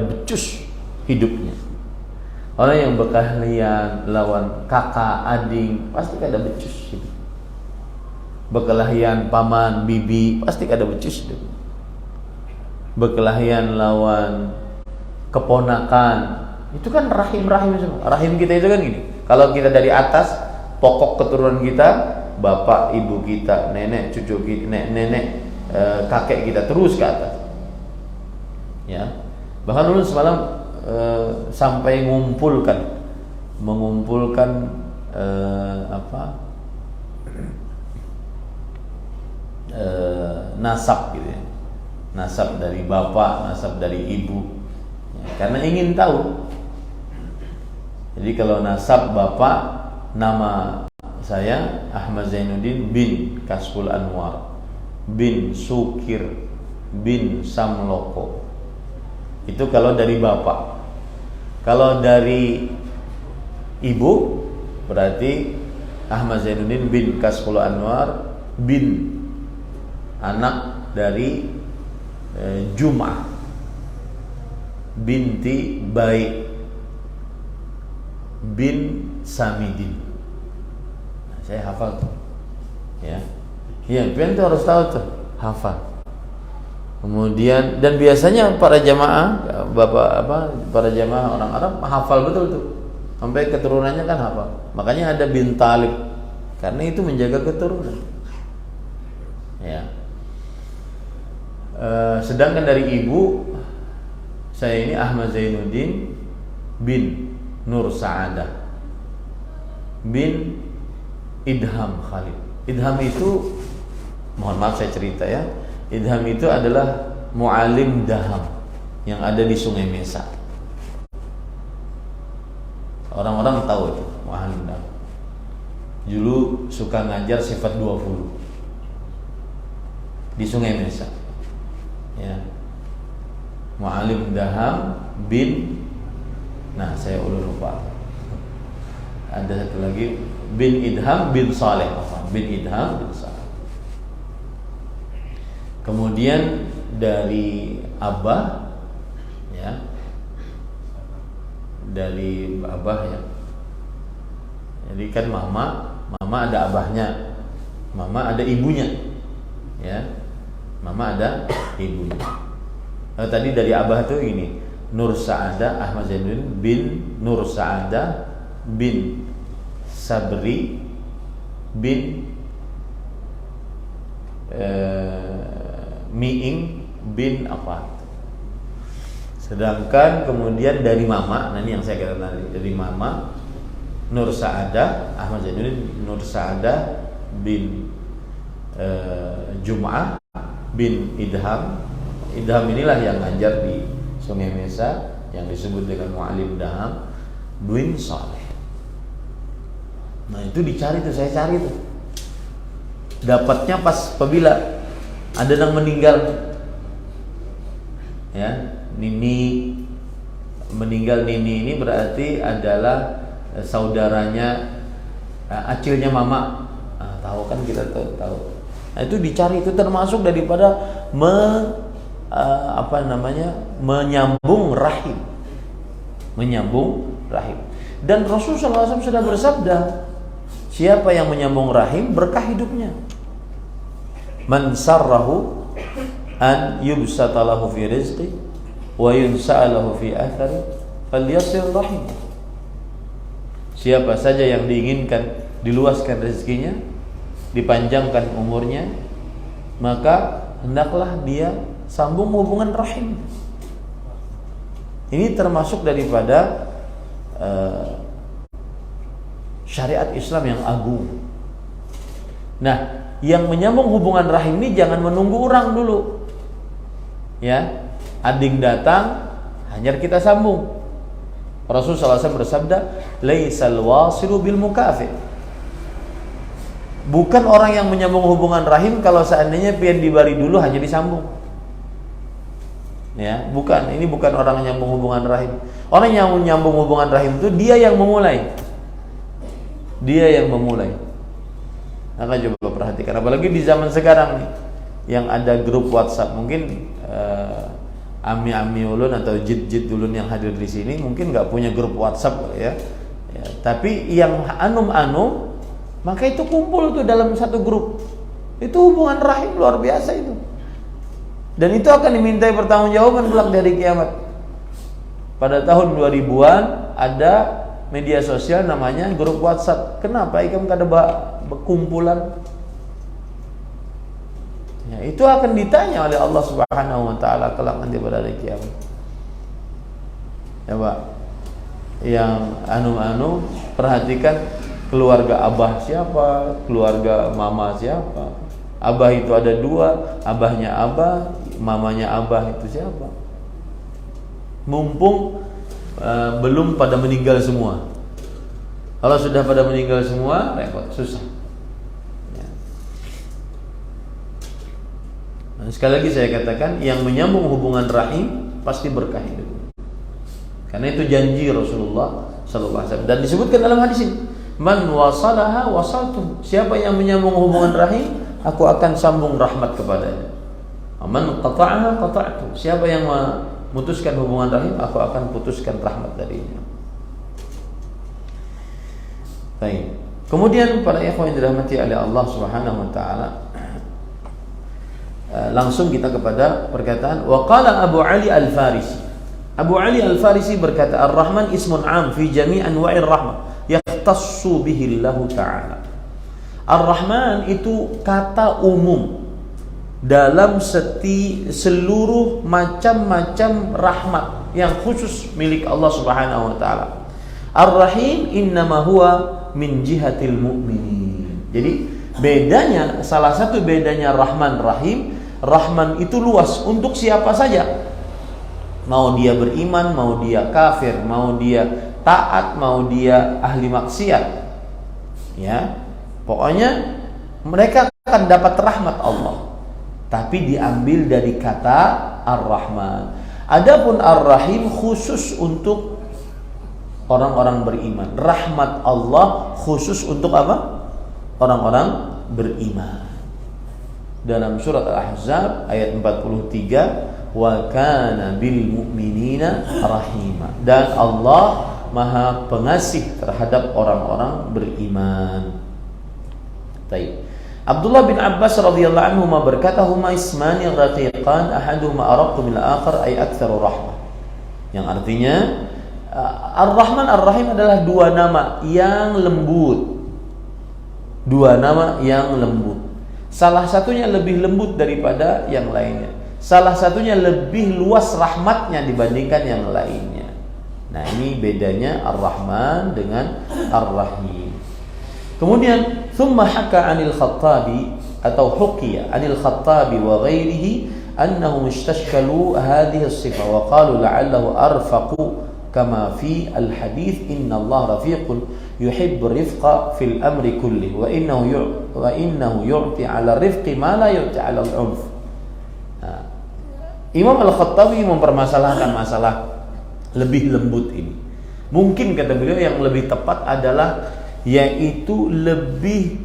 becus hidupnya. Orang yang berkelahian lawan kakak adik pasti kada becus hidup. Berkelahian paman bibi pasti kada becus hidup. Berkelahian lawan keponakan, itu kan rahim semua. Rahim kita itu kan gini, kalau kita dari atas, pokok keturunan kita, bapak ibu kita, nenek cucu kita, nenek kakek kita terus ke atas. Ya, bahkan dulu semalam sampai mengumpulkan nasab gitu ya, nasab dari bapak, nasab dari ibu, ya, karena ingin tahu. Jadi kalau nasab bapak, nama saya Ahmad Zainuddin bin Kasful Anwar bin Sukir bin Samloko. Itu kalau dari bapak. Kalau dari ibu berarti Ahmad Zainuddin bin Kasful Anwar bin anak dari Jum'ah binti Baik bin Samidin. Nah, saya hafal tuh. Ya. Iya, pian tuh harus tahu tuh, hafal. Kemudian dan biasanya para jamaah para jamaah orang Arab hafal betul tuh. Sampai keturunannya kan hafal. Makanya ada bin Talib. Karena itu menjaga keturunan. Ya. Sedangkan dari ibu saya ini Ahmad Zainuddin bin Nur Sa'adah bin Idham Khalid. Idham itu, mohon maaf saya cerita ya, Idham itu adalah mu'alim Daham yang ada di Sungai Mesa. Orang-orang tahu itu mu'alim Daham. Dulu suka ngajar sifat 20 di Sungai Mesa ya. Mu'alim Daham bin, nah saya udah lupa, ada satu lagi, bin Idham bin Saleh, bin Idham bin Saleh. Kemudian dari Abah ya, dari Abah ya, jadi kan mama ada abahnya, mama ada ibunya ya, mama ada ibunya. Tadi dari abah tuh ini, Nur Sa'adah Ahmad Zainuddin bin Nur Sa'adah bin Sabri bin Miing bin apa. Sedangkan kemudian dari mama, nah ini yang saya katakan tadi, dari mama Nur Sa'adah Ahmad Zainuddin, Nur Sa'adah bin Jum'ah bin Idham. Idham inilah yang ngajar di Sungai Mesa yang disebut dengan Mu'alim Daham bin Saleh. Nah itu dicari tuh, saya cari tuh. Dapatnya pas apabila ada yang meninggal ya, Nini meninggal. Nini ini berarti adalah saudaranya acilnya mama. Nah, tahu kan, kita tahu. Nah, itu dicari, itu termasuk daripada menyambung rahim. Menyambung rahim. Dan Rasulullah SAW sudah bersabda, siapa yang menyambung rahim berkah hidupnya. Man sarrahu an yubsata lahu fi rizqi wa yunsa'a lahu fi athari falyasil rahim. Siapa saja yang diinginkan diluaskan rezekinya, dipanjangkan umurnya, maka hendaklah dia sambung hubungan rahim. Ini termasuk daripada syariat Islam yang agung. Nah, yang menyambung hubungan rahim ini jangan menunggu orang dulu. Ya, ading datang, hanya kita sambung. Rasulullah SAW bersabda, "Laisal wasilu bil mukafi." Bukan orang yang menyambung hubungan rahim kalau seandainya pian dibari dulu hanya disambung. Ya, bukan. Ini bukan orang yang menyambung hubungan rahim. Orang yang menyambung hubungan rahim itu dia yang memulai. Dia yang memulai. Maka coba perhatikan, apalagi di zaman sekarang nih, yang ada grup WhatsApp, mungkin ami-ami ulun atau jid-jid ulun yang hadir di sini mungkin nggak punya grup WhatsApp ya. Tapi yang anum-anum, maka itu kumpul tuh dalam satu grup. Itu hubungan rahim luar biasa itu. Dan itu akan dimintai pertanggungjawaban kelak dari kiamat. Pada tahun 2000-an ada media sosial namanya grup WhatsApp. Kenapa ikam kada berkumpulan? Ya, itu akan ditanya oleh Allah Subhanahu wa taala kelak nanti pada hari kiamat. Ya, Pak. Yang anu-anu perhatikan keluarga abah siapa, keluarga mama siapa. Abah itu ada dua, abahnya abah, mamanya abah itu siapa. Mumpung belum pada meninggal semua. Kalau sudah pada meninggal semua, repot, susah. Ya. Nah, sekali lagi saya katakan, yang menyambung hubungan rahim pasti berkah hidup. Karena itu janji Rasulullah SAW. Dan disebutkan dalam hadis ini, man wasalaha wasaltu. Siapa yang menyambung hubungan rahim, aku akan sambung rahmat kepadanya. Man qata'aha qata'tu. Siapa yang memutuskan hubungan rahim, aku akan putuskan rahmat darinya. Baik. Kemudian para ikhwan yang dirahmati oleh Allah Subhanahu wa taala, langsung kita kepada perkataan wa qala Abu Ali Al-Farisi. Abu Ali Al-Farisi berkata, Ar-Rahman ismun 'am fi jami' anwa'ir rahmah yahtassu bihi Allah taala. Ar-Rahman itu kata umum dalam seluruh macam-macam rahmat yang khusus milik Allah Subhanahu wa taala. Ar-Rahim innama huwa min jihatil mu'minin. Jadi bedanya, salah satu bedanya Rahman Rahim, Rahman itu luas untuk siapa saja. Mau dia beriman, mau dia kafir, mau dia taat, mau dia ahli maksiat. Ya. Pokoknya mereka akan dapat rahmat Allah. Tapi diambil dari kata Ar-Rahman. Adapun Ar-Rahim khusus untuk orang-orang beriman. Rahmat Allah khusus untuk apa? Orang-orang beriman. Dalam surat Al-Ahzab ayat 43, wa kana bil mu'minina rahima. Dan Allah Maha Pengasih terhadap orang-orang beriman. Baik. Abdullah bin Abbas radhiyallahu anhu berkata, huma ismani raqiqan ahaduhuma araqqu min al-akhar ay aktsaru rahmah. Yang artinya Ar-Rahman Ar-Rahim adalah dua nama yang lembut. Dua nama yang lembut. Salah satunya lebih lembut daripada yang lainnya. Salah satunya lebih luas rahmatnya dibandingkan yang lainnya. Nah, ini bedanya Ar-Rahman dengan Ar-Rahim. Kemudian thumma haka 'anil Khattabi atau huqiya 'anil Khattabi wa ghairihi annahum istashkalu hadhihi as-sifah wa qalu la'allahu arfaqu kama fi al-hadits inna Allah rafiqun yuhibbu rifqa fil amri kulli wa innahu yu'ti 'ala rifqi ma la yu'ti 'ala al-'unf. Imam Al-Khattabi mempermasalahkan masalah lebih lembut ini. Mungkin kata beliau yang lebih tepat adalah yaitu lebih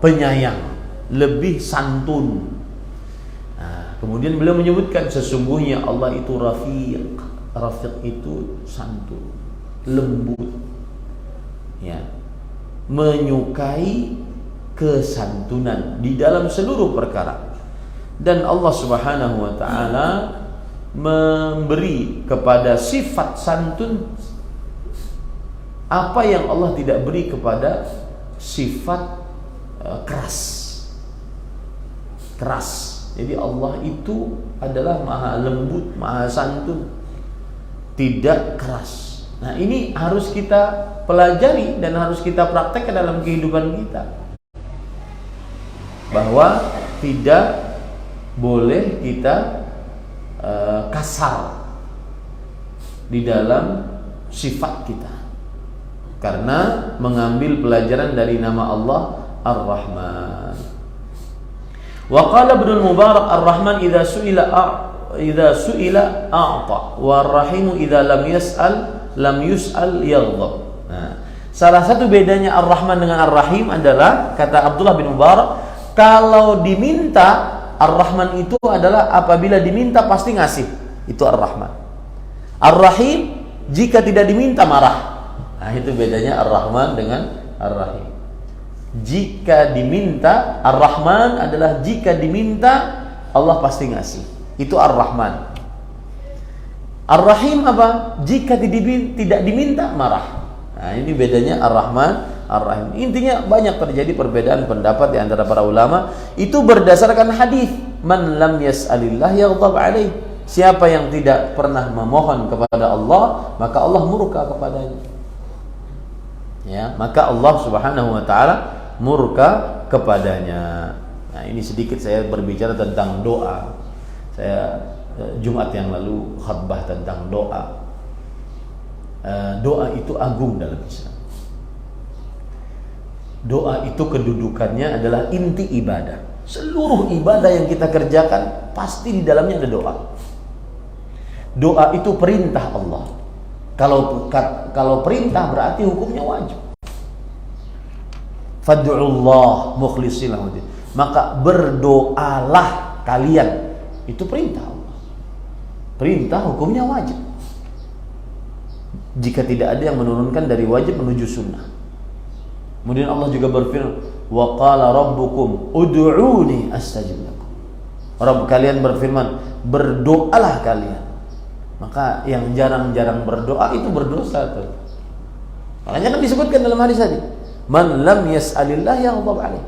penyayang, lebih santun. Nah, kemudian beliau menyebutkan sesungguhnya Allah itu Rafiq. Rafiq itu santun, lembut, ya, menyukai kesantunan di dalam seluruh perkara. Dan Allah Subhanahu wa taala memberi kepada sifat santun apa yang Allah tidak beri kepada sifat keras. Jadi Allah itu adalah maha lembut, maha santun, tidak keras. Nah, ini harus kita pelajari dan harus kita praktekkan dalam kehidupan kita, bahwa tidak boleh kita kasar di dalam sifat kita, karena mengambil pelajaran dari nama Allah Ar-Rahman. Wa qala Ibnu Mubarak Ar-Rahman idza su'ila a'ta wa Ar-Rahim idza lam yus'al yaghdab. Nah, salah satu bedanya Ar-Rahman dengan Ar-Rahim adalah, kata Abdullah bin Mubarak, kalau diminta, Ar-Rahman itu adalah apabila diminta pasti ngasih. Itu Ar-Rahman. Ar-Rahim jika tidak diminta marah. Nah, itu bedanya Ar-Rahman dengan Ar-Rahim. Jika diminta, Ar-Rahman adalah jika diminta Allah pasti ngasih. Itu Ar-Rahman. Ar-Rahim apa? Jika tidak diminta marah. Nah, ini bedanya Ar-Rahman, Ar-Rahim. Intinya banyak terjadi perbedaan pendapat di antara para ulama. Itu berdasarkan hadis, man lam yas'alillah yaghdab alaih. Siapa yang tidak pernah memohon kepada Allah, maka Allah murka kepadanya. Ya, maka Allah Subhanahu wa taala murka kepadanya. Nah, ini sedikit saya berbicara tentang doa. Saya Jumat yang lalu khutbah tentang doa. Doa itu agung dalam Islam. Doa itu kedudukannya adalah inti ibadah. Seluruh ibadah yang kita kerjakan pasti di dalamnya ada doa. Doa itu perintah Allah. Kalau perintah berarti hukumnya wajib. Fad'ullah mukhlishin lahu. Maka berdoalah kalian. Itu perintah Allah. Perintah hukumnya wajib. Jika tidak ada yang menurunkan dari wajib menuju sunnah. Kemudian Allah juga berfirman, wa qala rabbukum ud'uuni astajib lakum. Rabb kalian berfirman, berdoalah kalian. Maka yang jarang-jarang berdoa itu berdosa tuh. Makanya kan disebutkan dalam hadis tadi, man lam yas'alillah yaghdab alaih.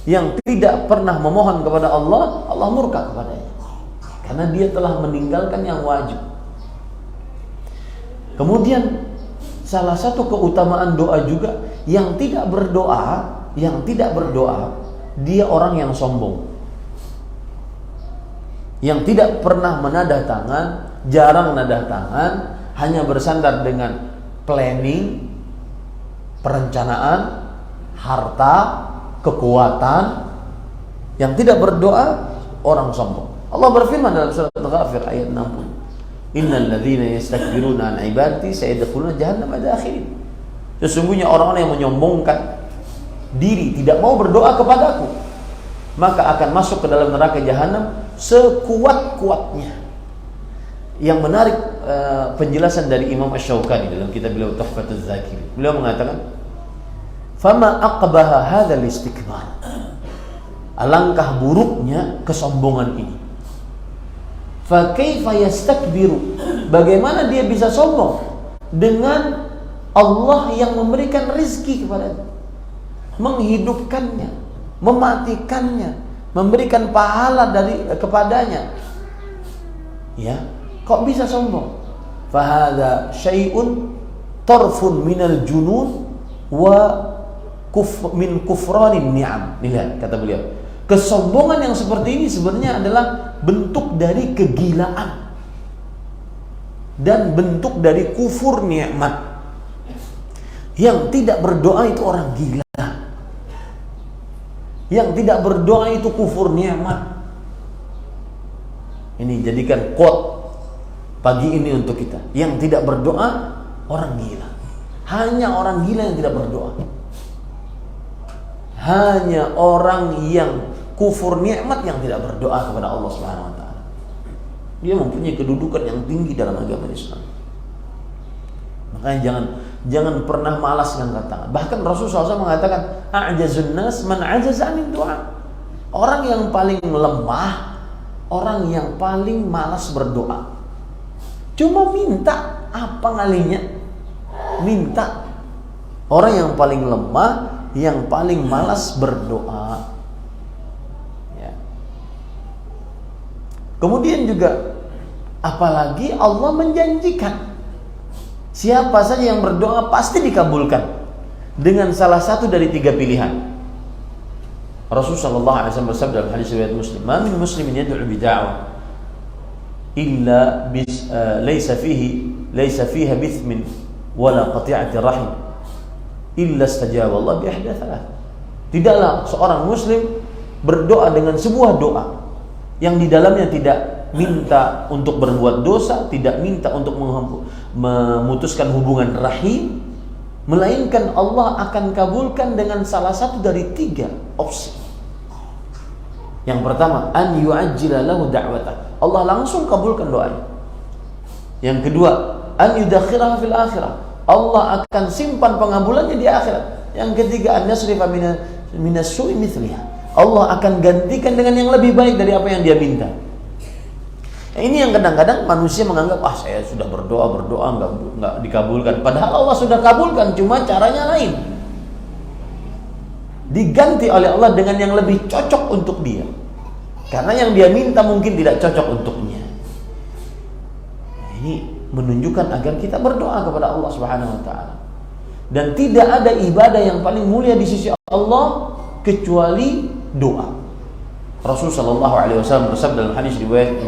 Yang tidak pernah memohon kepada Allah, Allah murka kepadanya. karena dia telah meninggalkan yang wajib. Kemudian salah satu keutamaan doa juga, yang tidak berdoa dia orang yang sombong, yang tidak pernah menadah tangan, jarang nadah tangan, hanya bersandar dengan planning, perencanaan, harta, kekuatan. Yang tidak berdoa orang sombong. Allah berfirman dalam surat Al-Ghafir ayat 60, innal ladzina yastakbiruna an ibadati sayadkhuluna jahannama dakhirin. Sesungguhnya orang-orang yang menyombongkan diri, tidak mau berdoa kepadaku, maka akan masuk ke dalam neraka jahanam sekuat-kuatnya. Yang menarik penjelasan dari Imam Asy-Syaukani dalam kitab beliau Tuhfatuz Zakirin. Beliau mengatakan, "Fama aqbaha hadzal istikbar." Alangkah buruknya kesombongan ini. Fa kaifa yastakbiru? Bagaimana dia bisa sombong dengan Allah yang memberikan rezeki kepadanya, menghidupkannya, mematikannya, memberikan pahala kepadanya. Ya, kok bisa sombong? Fa hadza syai'un tarfun minal junun wa min kufranin ni'am. Lihat kata beliau, kesombongan yang seperti ini sebenarnya adalah bentuk dari kegilaan dan bentuk dari kufur nikmat. Yang tidak berdoa itu orang gila. Yang tidak berdoa itu kufur nikmat. Ini jadikan quote pagi ini untuk kita. Yang tidak berdoa orang gila. Hanya orang gila yang tidak berdoa. Hanya orang yang kufur nikmat yang tidak berdoa kepada Allah Subhanahu wa taala. Dia mempunyai kedudukan yang tinggi dalam agama Islam. Makanya jangan pernah malas angkat tangan. Bahkan Rasulullah SAW mengatakan, a'jazun nas man ajaza 'anid du'a. Orang yang paling lemah, orang yang paling malas berdoa. Cuma minta, apa ngalinya? Minta. Orang yang paling lemah, yang paling malas berdoa. Ya. Kemudian juga, apalagi Allah menjanjikan siapa saja yang berdoa pasti dikabulkan dengan salah satu dari 3 pilihan. Rasulullah SAW bersabda dalam hadis riwayat Muslim, "Ma min muslimin yad'u bi da'wah illa laysa fiha bithmin wala qati'ati rahim illa istajaba Allah bi ihda thalath." Tidaklah seorang muslim berdoa dengan sebuah doa yang di dalamnya tidak minta untuk berbuat dosa, tidak minta untuk memutuskan hubungan rahim, melainkan Allah akan kabulkan dengan salah satu dari 3 opsi. Yang pertama, an yu'ajjila lahu da'watah. Allah langsung kabulkan doanya. Yang kedua, an yudakhiraha fil akhirah. Allah akan simpan pengabulannya di akhirat. Yang ketiga, an yasrifa minas su'i mithliha. Allah akan gantikan dengan yang lebih baik dari apa yang dia minta. Ini yang kadang-kadang manusia menganggap, saya sudah berdoa nggak dikabulkan. Padahal Allah sudah kabulkan, cuma caranya lain. Diganti oleh Allah dengan yang lebih cocok untuk dia. Karena yang dia minta mungkin tidak cocok untuknya. Ini menunjukkan agar kita berdoa kepada Allah Subhanahu wa taala. Dan tidak ada ibadah yang paling mulia di sisi Allah kecuali doa. Rasulullah sallallahu alaihi wasallam bersabda dalam hadis riwayat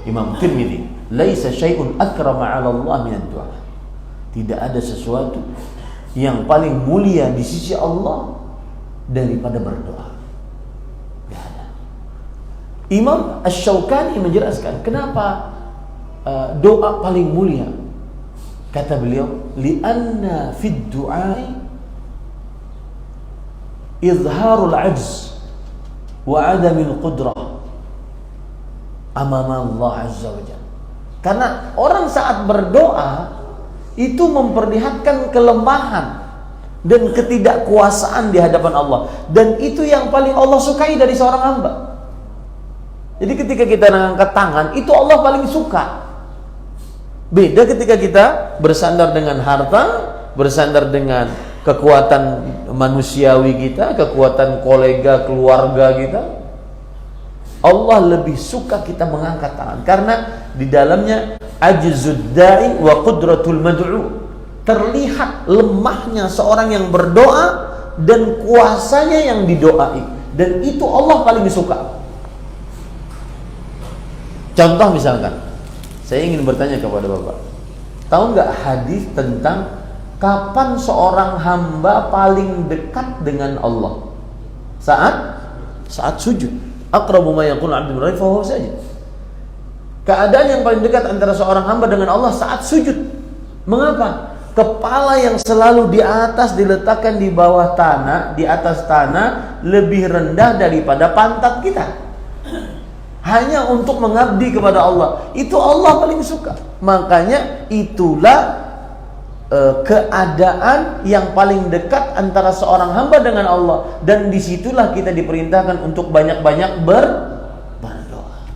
Imam Tirmidzi, "Laisa syai'un akrama 'ala Allah min ad-du'a." Tidak ada sesuatu yang paling mulia di sisi Allah daripada berdoa. Tidak ada. Imam Asy-Syaukani menjelaskan kenapa doa paling mulia. Kata beliau, "Li'anna fid du'ai izharul 'ajz wa 'adamil qudrah amama Allah Azza wa Jalla." Karena orang saat berdoa itu memperlihatkan kelemahan dan ketidakkuasaan di hadapan Allah, dan itu yang paling Allah sukai dari seorang hamba. Jadi ketika kita mengangkat tangan, itu Allah paling suka. Beda ketika kita bersandar dengan harta, bersandar dengan kekuatan manusiawi kita, kekuatan kolega, keluarga kita. Allah lebih suka kita mengangkat tangan karena di dalamnya ajzud da'i wa qudratul mad'u. Terlihat lemahnya seorang yang berdoa dan kuasanya yang didoai, dan itu Allah paling suka. Contoh misalkan, saya ingin bertanya kepada Bapak, tahu nggak hadis tentang kapan seorang hamba paling dekat dengan Allah? Saat sujud. Aqrabu ma yakunu 'abdu min fa huwa sajid. Keadaan yang paling dekat antara seorang hamba dengan Allah saat sujud. Mengapa? Kepala yang selalu di atas diletakkan di bawah tanah, di atas tanah, lebih rendah daripada pantat kita. Hanya untuk mengabdi kepada Allah. Itu Allah paling suka. Makanya itulah keadaan yang paling dekat antara seorang hamba dengan Allah. Dan disitulah kita diperintahkan untuk banyak-banyak berdoa.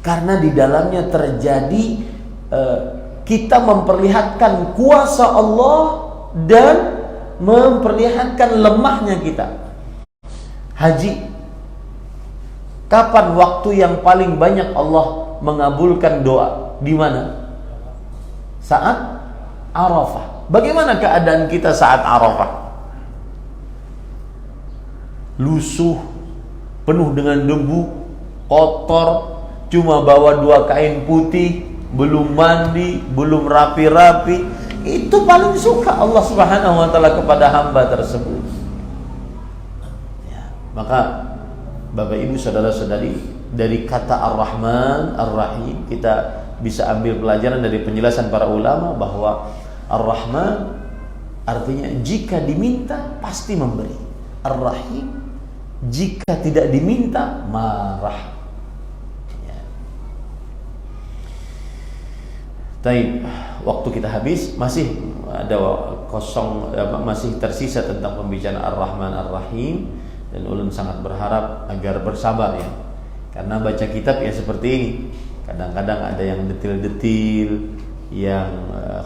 Karena di dalamnya terjadi kita memperlihatkan kuasa Allah dan memperlihatkan lemahnya kita. Haji, kapan waktu yang paling banyak Allah mengabulkan doa? Di mana? Saat Arafah. Bagaimana keadaan kita saat Arafah? Lusuh, penuh dengan debu, kotor, cuma bawa 2 kain putih, belum mandi, belum rapi-rapi. Itu paling suka Allah Subhanahu wa taala kepada hamba tersebut. Ya, maka Bapak Ibu saudara-saudari, dari kata Ar-Rahman Ar-Rahim kita bisa ambil pelajaran dari penjelasan para ulama bahwa Ar-Rahman artinya jika diminta pasti memberi. Ar-Rahim jika tidak diminta marah. Taib, waktu kita habis, masih ada kosong, masih tersisa tentang pembicaraan Ar-Rahman Ar-Rahim, dan ulun sangat berharap agar bersabar ya, karena baca kitab ya seperti ini, kadang-kadang ada yang detil-detil, yang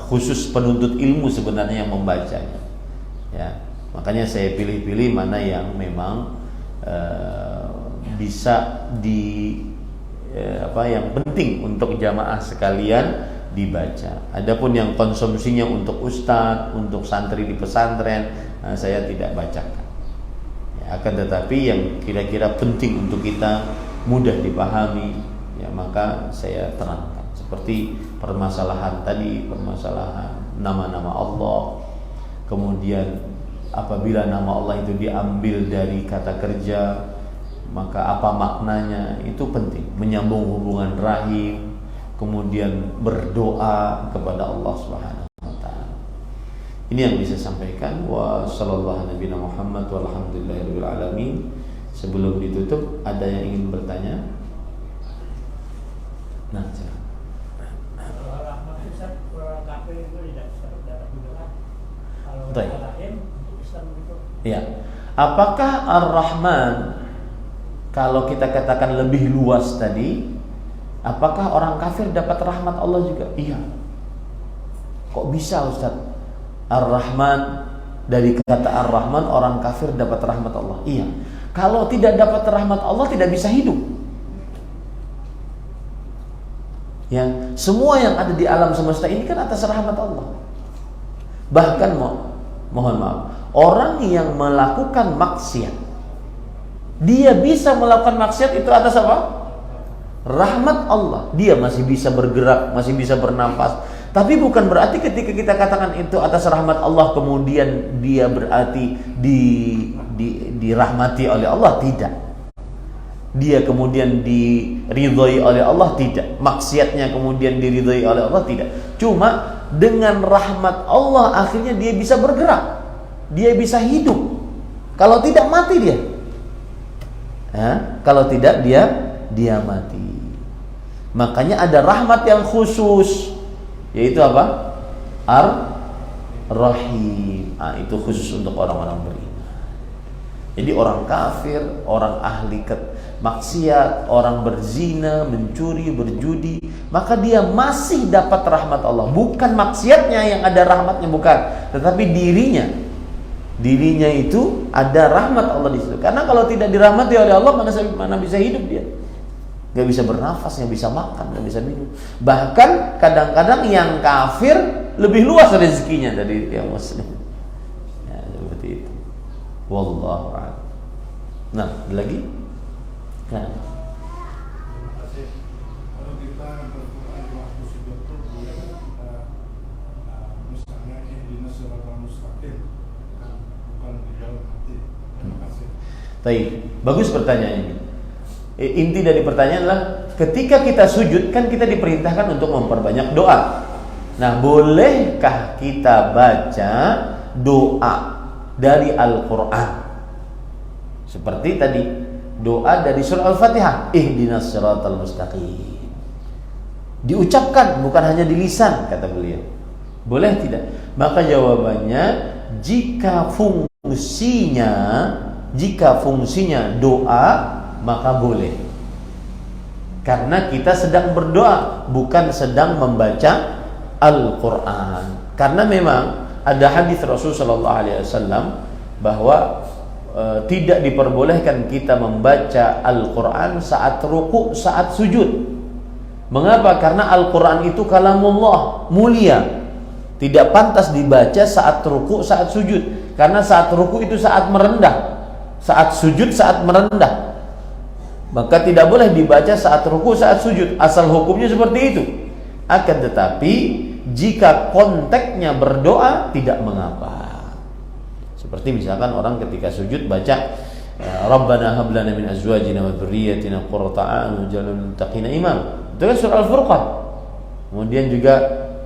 khusus penuntut ilmu sebenarnya yang membacanya ya, makanya saya pilih-pilih mana yang memang bisa yang penting untuk jamaah sekalian dibaca. Adapun yang konsumsinya untuk ustadz, untuk santri di pesantren, saya tidak bacakan. Ya, akan tetapi yang kira-kira penting untuk kita mudah dipahami, ya maka saya terangkan. Seperti permasalahan tadi, permasalahan nama-nama Allah. Kemudian apabila nama Allah itu diambil dari kata kerja, maka apa maknanya? Itu penting. Menyambung hubungan rahim. Kemudian berdoa kepada Allah Subhanahu wa taala. Ini yang bisa sampaikan. Wa sallallahu nabiyana Muhammad walhamdulillahirabbil alamin. Sebelum ditutup, ada yang ingin bertanya? Nah, silakan. Ya. Apakah Ar-Rahman, kalau kita katakan lebih luas tadi, apakah orang kafir dapat rahmat Allah juga? Iya. Kok bisa Ustaz? Ar-Rahman, dari kata Ar-Rahman orang kafir dapat rahmat Allah. Iya. Kalau tidak dapat rahmat Allah tidak bisa hidup. Ya, semua yang ada di alam semesta ini kan atas rahmat Allah. Bahkan mohon maaf, orang yang melakukan maksiat, dia bisa melakukan maksiat itu atas apa? Rahmat Allah. Dia masih bisa bergerak, masih bisa bernafas. Tapi bukan berarti ketika kita katakan itu atas rahmat Allah kemudian dia berarti dirahmati oleh Allah. Tidak. Dia kemudian diridhoi oleh Allah. Tidak. Maksiatnya kemudian diridhoi oleh Allah. Tidak. Cuma dengan rahmat Allah akhirnya dia bisa bergerak, dia bisa hidup. Kalau tidak mati dia. Kalau tidak dia mati. Makanya ada rahmat yang khusus, yaitu apa? Ar-Rahim. Itu khusus untuk orang-orang beriman. Jadi orang kafir, orang ahli maksiat, orang berzina, mencuri, berjudi, maka dia masih dapat rahmat Allah. Bukan maksiatnya yang ada rahmatnya, bukan, tetapi dirinya itu ada rahmat Allah di situ. Karena kalau tidak dirahmati oleh Allah, mana bisa hidup dia? nggak bisa bernafas, nggak bisa makan, nggak bisa minum. Bahkan kadang-kadang yang kafir lebih luas rezekinya dari yang muslim. Ya, seperti itu. Wallahu a'lam. Nah, ada lagi? Nah. Kalau kita berdoa di waktu sujud itu boleh kita misalnya ihdinas siratal mustaqim, bukan di dalam hati. Terima kasih. Baik, bagus pertanyaannya. Inti dari pertanyaan adalah ketika kita sujud kan kita diperintahkan untuk memperbanyak doa. Nah, bolehkah kita baca doa dari Al-Quran? Seperti tadi doa dari surah Al-Fatihah, ihdinas siratal mustaqim. Diucapkan bukan hanya di lisan, kata beliau. Boleh tidak? Maka jawabannya jika fungsinya doa, maka boleh. Karena kita sedang berdoa, bukan sedang membaca Al-Quran. Karena memang ada hadis Rasulullah SAW bahwa tidak diperbolehkan kita membaca Al-Quran saat ruku, saat sujud. Mengapa? Karena Al-Quran itu kalamullah, mulia. Tidak pantas dibaca saat ruku, saat sujud. Karena saat ruku itu saat merendah, saat sujud saat merendah. Maka tidak boleh dibaca saat ruku, saat sujud. Asal hukumnya seperti itu. Akan tetapi jika konteksnya berdoa, tidak mengapa. Seperti misalkan orang ketika sujud baca Rabbana hab lana min azwajina wa dzurriyyatina qurrata a'yun waj'alna lil muttaqina imama. Itu kan surah Al-Furqan. Kemudian juga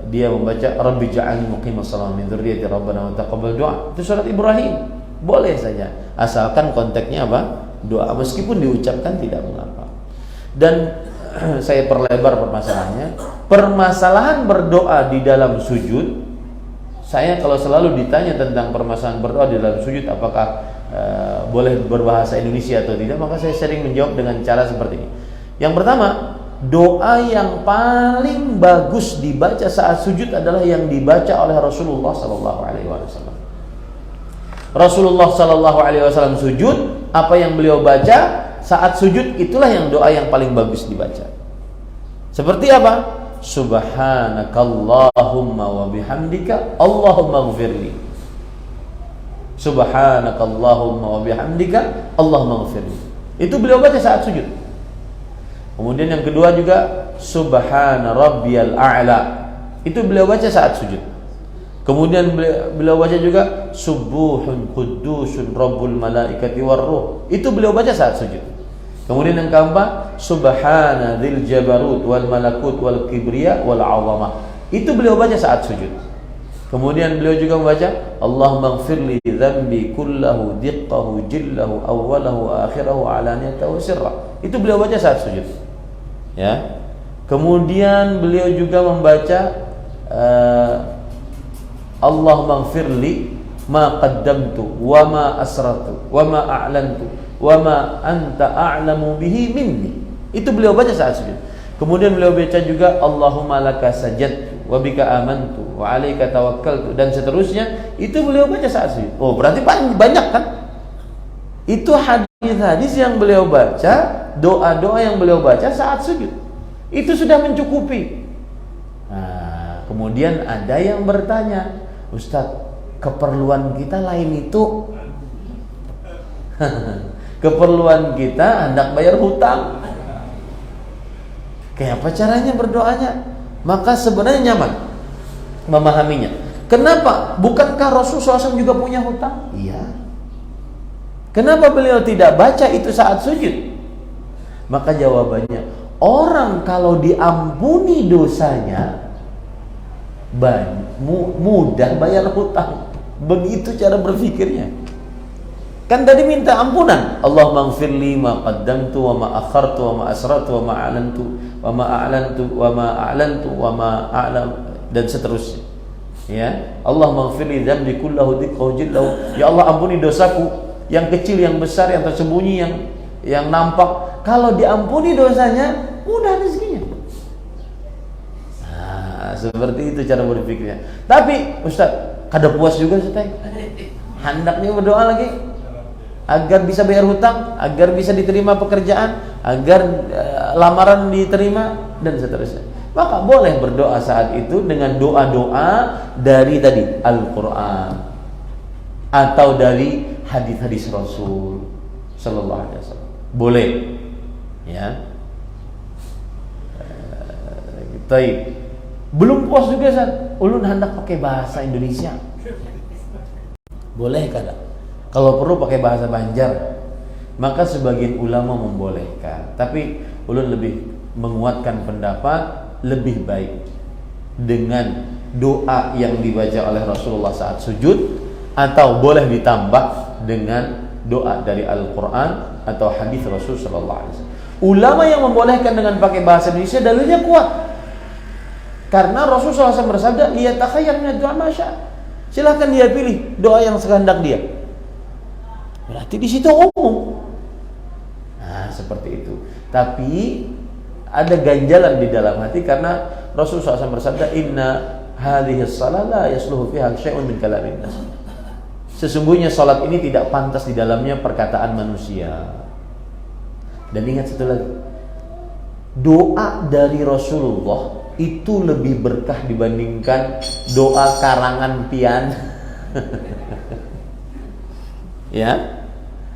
dia membaca Rabbi ja'alni muqimas shalah min dzurriyyati Rabbana wa taqabbal du'a. Itu surat Ibrahim. Boleh saja asalkan konteksnya apa? Doa, meskipun diucapkan tidak mengapa. Dan saya perlebar permasalahannya. Permasalahan berdoa di dalam sujud, saya kalau selalu ditanya tentang permasalahan berdoa di dalam sujud, apakah boleh berbahasa Indonesia atau tidak, maka saya sering menjawab dengan cara seperti ini. Yang pertama, doa yang paling bagus dibaca saat sujud adalah yang dibaca oleh Rasulullah SAW. Rasulullah SAW sujud, apa yang beliau baca saat sujud itulah yang doa yang paling bagus dibaca. Seperti apa? Subhanakallahumma wa bihamdika Allahumma ghfirli. Subhanakallahumma wa bihamdika Allahumma ghfirli. Itu beliau baca saat sujud. Kemudian yang kedua juga Subhana rabbiyal a'la. Itu beliau baca saat sujud. Kemudian beliau baca juga Subuhun qudusun rabbul malaikati warruh. Itu beliau baca saat sujud. Kemudian yang keempat Subhana dzil jabarut wal malakut wal kibriya wal 'azamah. Itu beliau baca saat sujud. Kemudian beliau juga membaca Allahumma ighfirli dzambi kullahu diqqahu jillahu awwalahu akhirahu alaniyatahu sirra. Itu beliau baca saat sujud. Ya. Kemudian beliau juga membaca Allahumma ighfirli ma qaddamtu wa ma asrartu wa ma a'lantu wa ma anta a'lamu bihi minni. Itu beliau baca saat sujud. Kemudian beliau baca juga Allahumma laka sajadtu wa bika amantu wa 'alaika tawakkaltu dan seterusnya. Itu beliau baca saat sujud. Oh, berarti banyak kan? Itu hadis-hadis yang beliau baca, doa-doa yang beliau baca saat sujud. Itu sudah mencukupi. Nah, kemudian ada yang bertanya, Ustaz, keperluan kita lain itu keperluan kita hendak bayar hutang. Kayak apa caranya berdoanya? Maka sebenarnya nyaman memahaminya. Kenapa? Bukankah Rasulullah SAW juga punya hutang? Iya. Kenapa beliau tidak baca itu saat sujud? Maka jawabannya, orang kalau diampuni dosanya mudah bayar hutang. Begitu cara berpikirnya. Kan tadi minta ampunan. Allahumma ighfirli ma qaddamtu wa ma akhartu wa ma asrartu wa ma a'lantu wa ma a'lantu wa ma a'lantu wa ma a'lam dan seterusnya. Ya, Allahumma ighfirli dzambi kullahu diqqahu jillahu. Ya Allah, ampuni dosaku yang kecil, yang besar, yang tersembunyi, yang nampak. Kalau diampuni dosanya, mudah rezekinya. Nah, seperti itu cara berpikirnya. Tapi Ustaz, kada puas juga Ustaz. Hendaknya berdoa lagi agar bisa bayar hutang, agar bisa diterima pekerjaan, agar lamaran diterima dan seterusnya. Maka boleh berdoa saat itu dengan doa-doa dari tadi Al-Quran atau dari hadis-hadis Rasul Sallallahu Alaihi Wasallam. Boleh, ya. Baik. Belum puas juga Ustaz. Ulun hendak pakai bahasa Indonesia. Boleh kada? Kalau perlu pakai bahasa Banjar. Maka sebagian ulama membolehkan. Tapi ulun lebih menguatkan pendapat lebih baik dengan doa yang dibaca oleh Rasulullah saat sujud, atau boleh ditambah dengan doa dari Al-Quran atau hadis Rasul Sallallahu Alaihi Wasallam. Ulama yang membolehkan dengan pakai bahasa Indonesia dalilnya kuat. Karena Rasulullah SAW bersabda, "Liyatakhayyar min ad-du'a ma syaa." Silahkan dia pilih doa yang sekehendak dia. Berarti di situ umum. Nah, seperti itu. Tapi ada ganjalan di dalam hati karena Rasulullah SAW bersabda, "Inna hadhihi shalah la yasluhu fiha syai'un min kalamin nas." Sesungguhnya salat ini tidak pantas di dalamnya perkataan manusia. Dan ingat satu lagi. Doa dari Rasulullah itu lebih berkah dibandingkan doa karangan pian. Ya,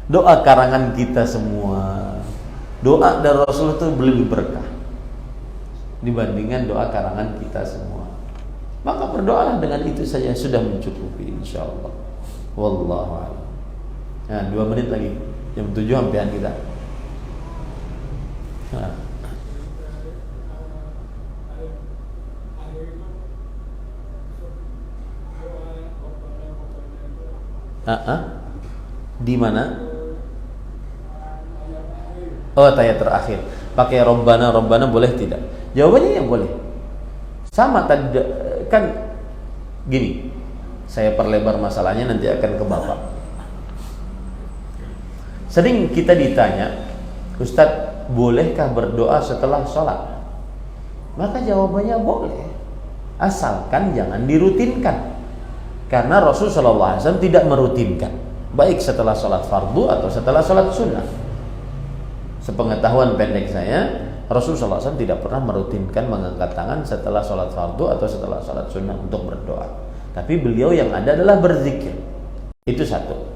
doa karangan kita semua. Doa dari Rasul itu lebih berkah dibandingkan doa karangan kita semua. Maka berdoalah dengan itu saja, sudah mencukupi insyaallah. Wallahu a'lam. Nah, 2 menit lagi. Jam 7 sampean kita. Nah. Di mana? Oh, tayat terakhir. Pakai Rabbana boleh tidak? Jawabannya ya boleh. Sama tadi kan gini. Saya perlebar masalahnya nanti akan ke Bapak. Sering kita ditanya, "Ustadz, bolehkah berdoa setelah sholat?" Maka jawabannya boleh. Asalkan jangan dirutinkan. Karena Rasulullah SAW tidak merutinkan, baik setelah sholat fardu atau setelah sholat sunnah. Sepengetahuan pendek saya, Rasulullah SAW tidak pernah merutinkan mengangkat tangan setelah sholat fardu atau setelah sholat sunnah untuk berdoa. Tapi beliau yang ada adalah berzikir. Itu satu.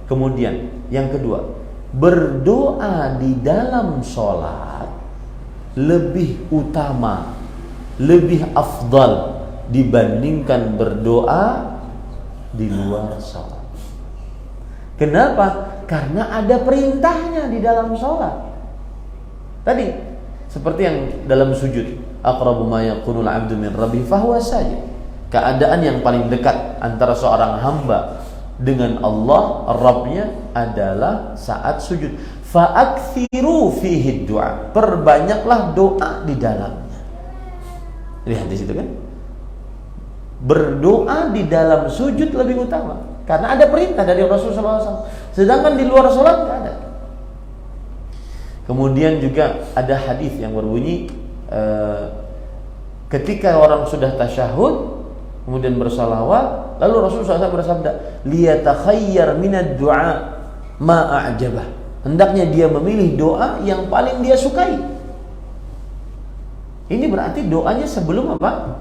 Kemudian yang kedua, berdoa di dalam sholat lebih utama, lebih afdal dibandingkan berdoa di luar sholat. Kenapa? Karena ada perintahnya di dalam sholat. Tadi seperti yang dalam sujud, aqrabu ma yakunul 'abdu min rabbih fahuwa sajid. Keadaan yang paling dekat antara seorang hamba dengan Allah Rabbnya adalah saat sujud. Fa'akthiru fihi du'a. Perbanyaklah doa di dalamnya. Lihat di situ kan? Berdoa di dalam sujud lebih utama karena ada perintah dari Rasulullah SAW. Sedangkan di luar sholat tidak ada. Kemudian juga ada hadis yang berbunyi ketika orang sudah tasyahud kemudian bersalawat, lalu Rasulullah SAW bersabda, "Liyatakhayyar minad du'a ma a'jabah." Hendaknya dia memilih doa yang paling dia sukai. Ini berarti doanya sebelum apa?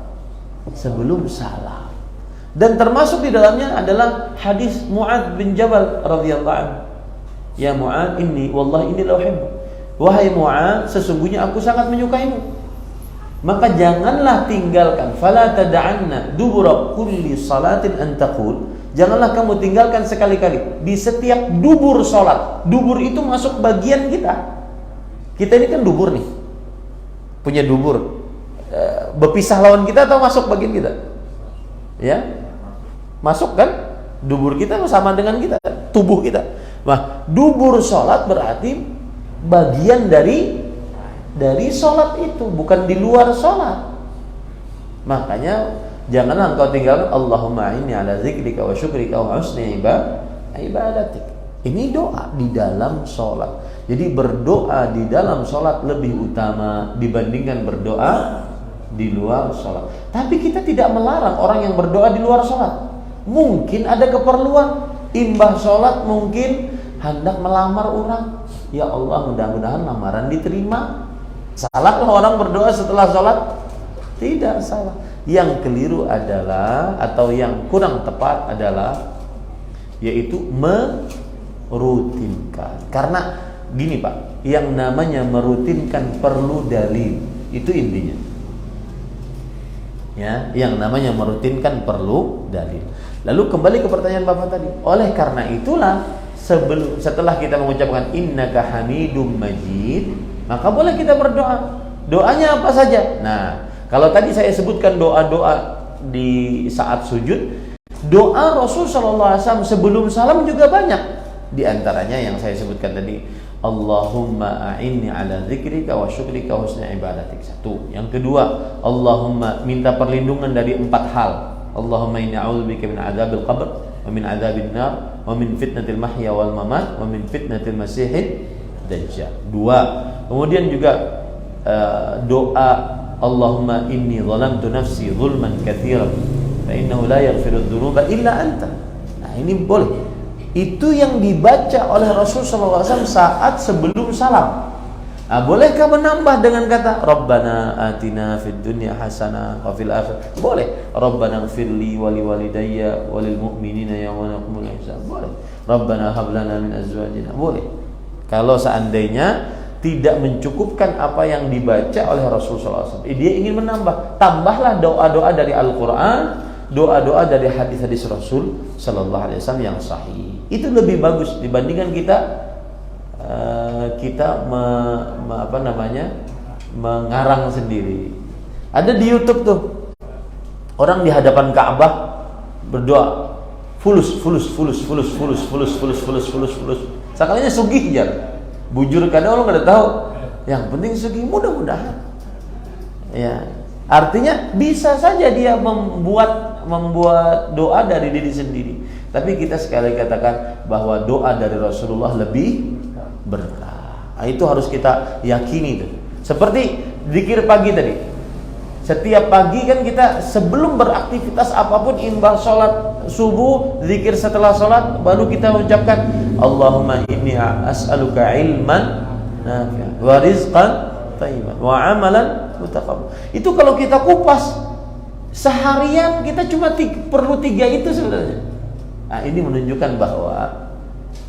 Sebelum salam. Dan termasuk di dalamnya adalah hadis Mu'adz bin Jabal radhiyallahu anhu. "Ya Mu'adz, wallahi inni la uhibbu." Wahai Mu'adz, sesungguhnya aku sangat menyukaimu. Maka janganlah tinggalkan, fala tad'anna dubura kulli salatin an taqul. Janganlah kamu tinggalkan sekali-kali di setiap dubur salat. Dubur itu masuk bagian kita. Kita ini kan dubur nih. Punya dubur. Berpisah lawan kita atau masuk bagian kita? Ya, masuk kan? Dubur kita sama dengan kita, tubuh kita. Nah, dubur sholat berarti bagian dari sholat itu, bukan di luar sholat. Makanya janganlah engkau tinggalkan Allahumma inni ala zikrika wa syukrika wa husni ibadatik. Ini doa di dalam sholat. Jadi berdoa di dalam sholat lebih utama dibandingkan berdoa di luar sholat. Tapi kita tidak melarang orang yang berdoa di luar sholat. Mungkin ada keperluan, imbah sholat mungkin hendak melamar orang, Ya Allah, mudah-mudahan lamaran diterima. Salahkah orang berdoa setelah sholat? Tidak salah. Yang keliru adalah, atau yang kurang tepat adalah, yaitu merutinkan. Karena gini Pak, yang namanya merutinkan perlu dalil. Itu intinya. Ya, yang namanya merutinkan perlu dalil. Lalu kembali ke pertanyaan Bapak tadi. Oleh karena itulah, setelah kita mengucapkan innaka hamidum majid, maka boleh kita berdoa. Doanya apa saja? Nah, kalau tadi saya sebutkan doa-doa di saat sujud, doa Rasul sallallahu alaihi wasallam sebelum salam juga banyak. Di antaranya yang saya sebutkan tadi, Allahumma a'inni ala dzikrika wa syukrika wa husni ibadatik. Satu. Yang kedua, Allahumma, minta perlindungan dari 4 hal. Allahumma inni a'udzubika min adzabil qabr wa min adzabin nar wa min fitnatil mahya wal mamat wa min fitnatil masiihid dajjal. 2. Kemudian juga doa Allahumma inni zalamtu nafsi zulman katsiran fa innahu la yaghfiru dzunuba illa anta. Nah, ini boleh. Itu yang dibaca oleh Rasulullah SAW saat sebelum salam. Nah, bolehkah menambah dengan kata Rabbana atina fid dunya hasanah wa fil akhirati? Boleh. Rabbana ighfirli wa liwalidayya wa lil mu'minina yawma yaqumul hisab. Boleh. Rabbana hab lana min azwajina. Boleh. Kalau seandainya tidak mencukupkan apa yang dibaca oleh Rasulullah SAW, dia ingin menambah, tambahlah doa-doa dari Al-Quran, doa-doa dari hadis-hadis Rasul Sallallahu Alaihi Wasallam yang sahih. Itu lebih bagus dibandingkan kita mengarang sendiri. Ada di YouTube tuh orang di hadapan Ka'bah berdoa fulus. Sekalinya sugih jar. Bujur kadang orang nggak tahu. Yang penting sugih, mudah-mudahan. Ya, artinya bisa saja dia membuat doa dari diri sendiri. Tapi kita sekali katakan bahwa doa dari Rasulullah lebih berkah. Nah, itu harus kita yakini tuh. Seperti zikir pagi tadi. Setiap pagi kan kita sebelum beraktivitas apapun, imbang sholat subuh, zikir setelah sholat, baru kita ucapkan Allahumma inni as'aluka ilman nafi'an wa rizqan thayyiban wa amalan mutaqabbal. Itu kalau kita kupas seharian kita cuma perlu 3 itu sebenarnya. Nah, ini menunjukkan bahwa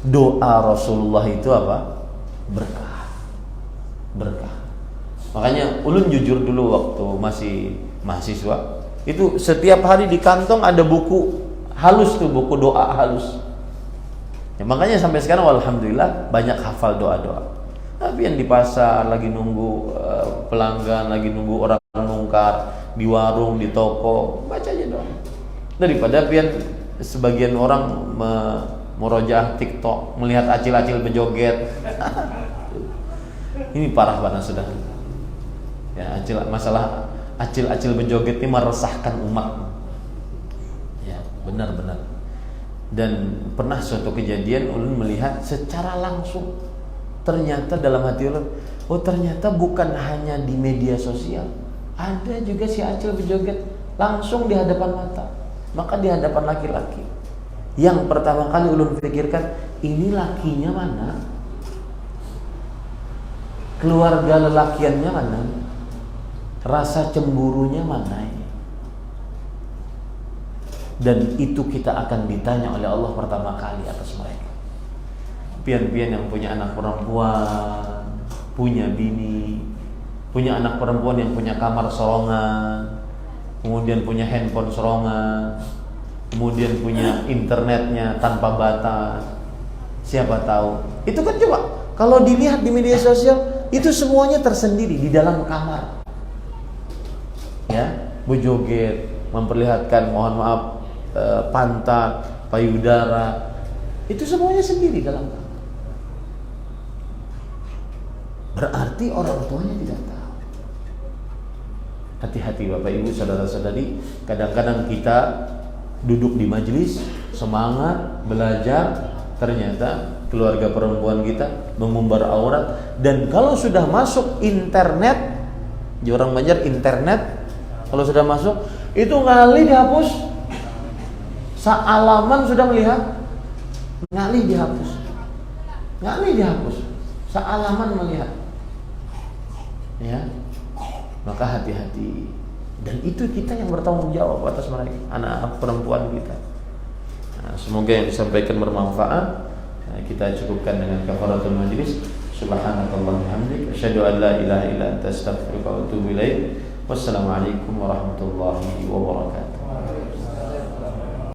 doa Rasulullah itu apa? Berkah. Makanya ulun jujur dulu waktu masih mahasiswa, itu setiap hari di kantong ada buku halus tuh, buku doa halus. Ya, makanya sampai sekarang alhamdulillah banyak hafal doa-doa. Tapi yang di pasar lagi nunggu pelanggan, lagi nunggu orang nungkar, di warung, di toko, baca aja doa. Daripada pian sebagian orang merojaah TikTok, melihat acil-acil berjoget. Ini parah banget sudah. Ya, masalah acil-acil berjoget ini meresahkan umat. Ya, benar-benar. Dan pernah suatu kejadian ulun melihat secara langsung, ternyata dalam hati ulun, oh ternyata bukan hanya di media sosial, ada juga si acil berjoget langsung di hadapan mata. Maka di hadapan laki-laki, yang pertama kali ulun pikirkan, ini lakinya mana? Keluarga lelakiannya mana? Rasa cemburunya mana ini? Dan itu kita akan ditanya oleh Allah pertama kali atas mereka. Pian-pian yang punya anak perempuan, punya bini, punya anak perempuan yang punya kamar sorongan, kemudian punya handphone sorongan, kemudian punya internetnya tanpa batas. Siapa tahu? Itu kan coba kalau dilihat di media sosial, itu semuanya tersendiri di dalam kamar. Ya, berjoget, memperlihatkan mohon maaf pantat, payudara, itu semuanya sendiri dalam kamar. Berarti orang tuanya tidak tahu. Hati-hati Bapak Ibu, saudara-saudari, kadang-kadang kita duduk di majelis semangat belajar, ternyata keluarga perempuan kita mengumbar aurat. Dan kalau sudah masuk internet, di orang Banjar internet, kalau sudah masuk itu ngalih dihapus. Sealaman sudah melihat, ngalih dihapus. sealaman melihat. Ya. Maka hati-hati. Dan itu kita yang bertanggung jawab atas mereka, anak-anak perempuan kita. Nah, semoga yang disampaikan bermanfaat. Nah, kita cukupkan dengan kafaratul majlis. Subhanakallahumma hamdik, asyhadu an la ilaha illa anta, astaghfiruka wa atubu ilaik. Wassalamualaikum warahmatullahi wabarakatuh.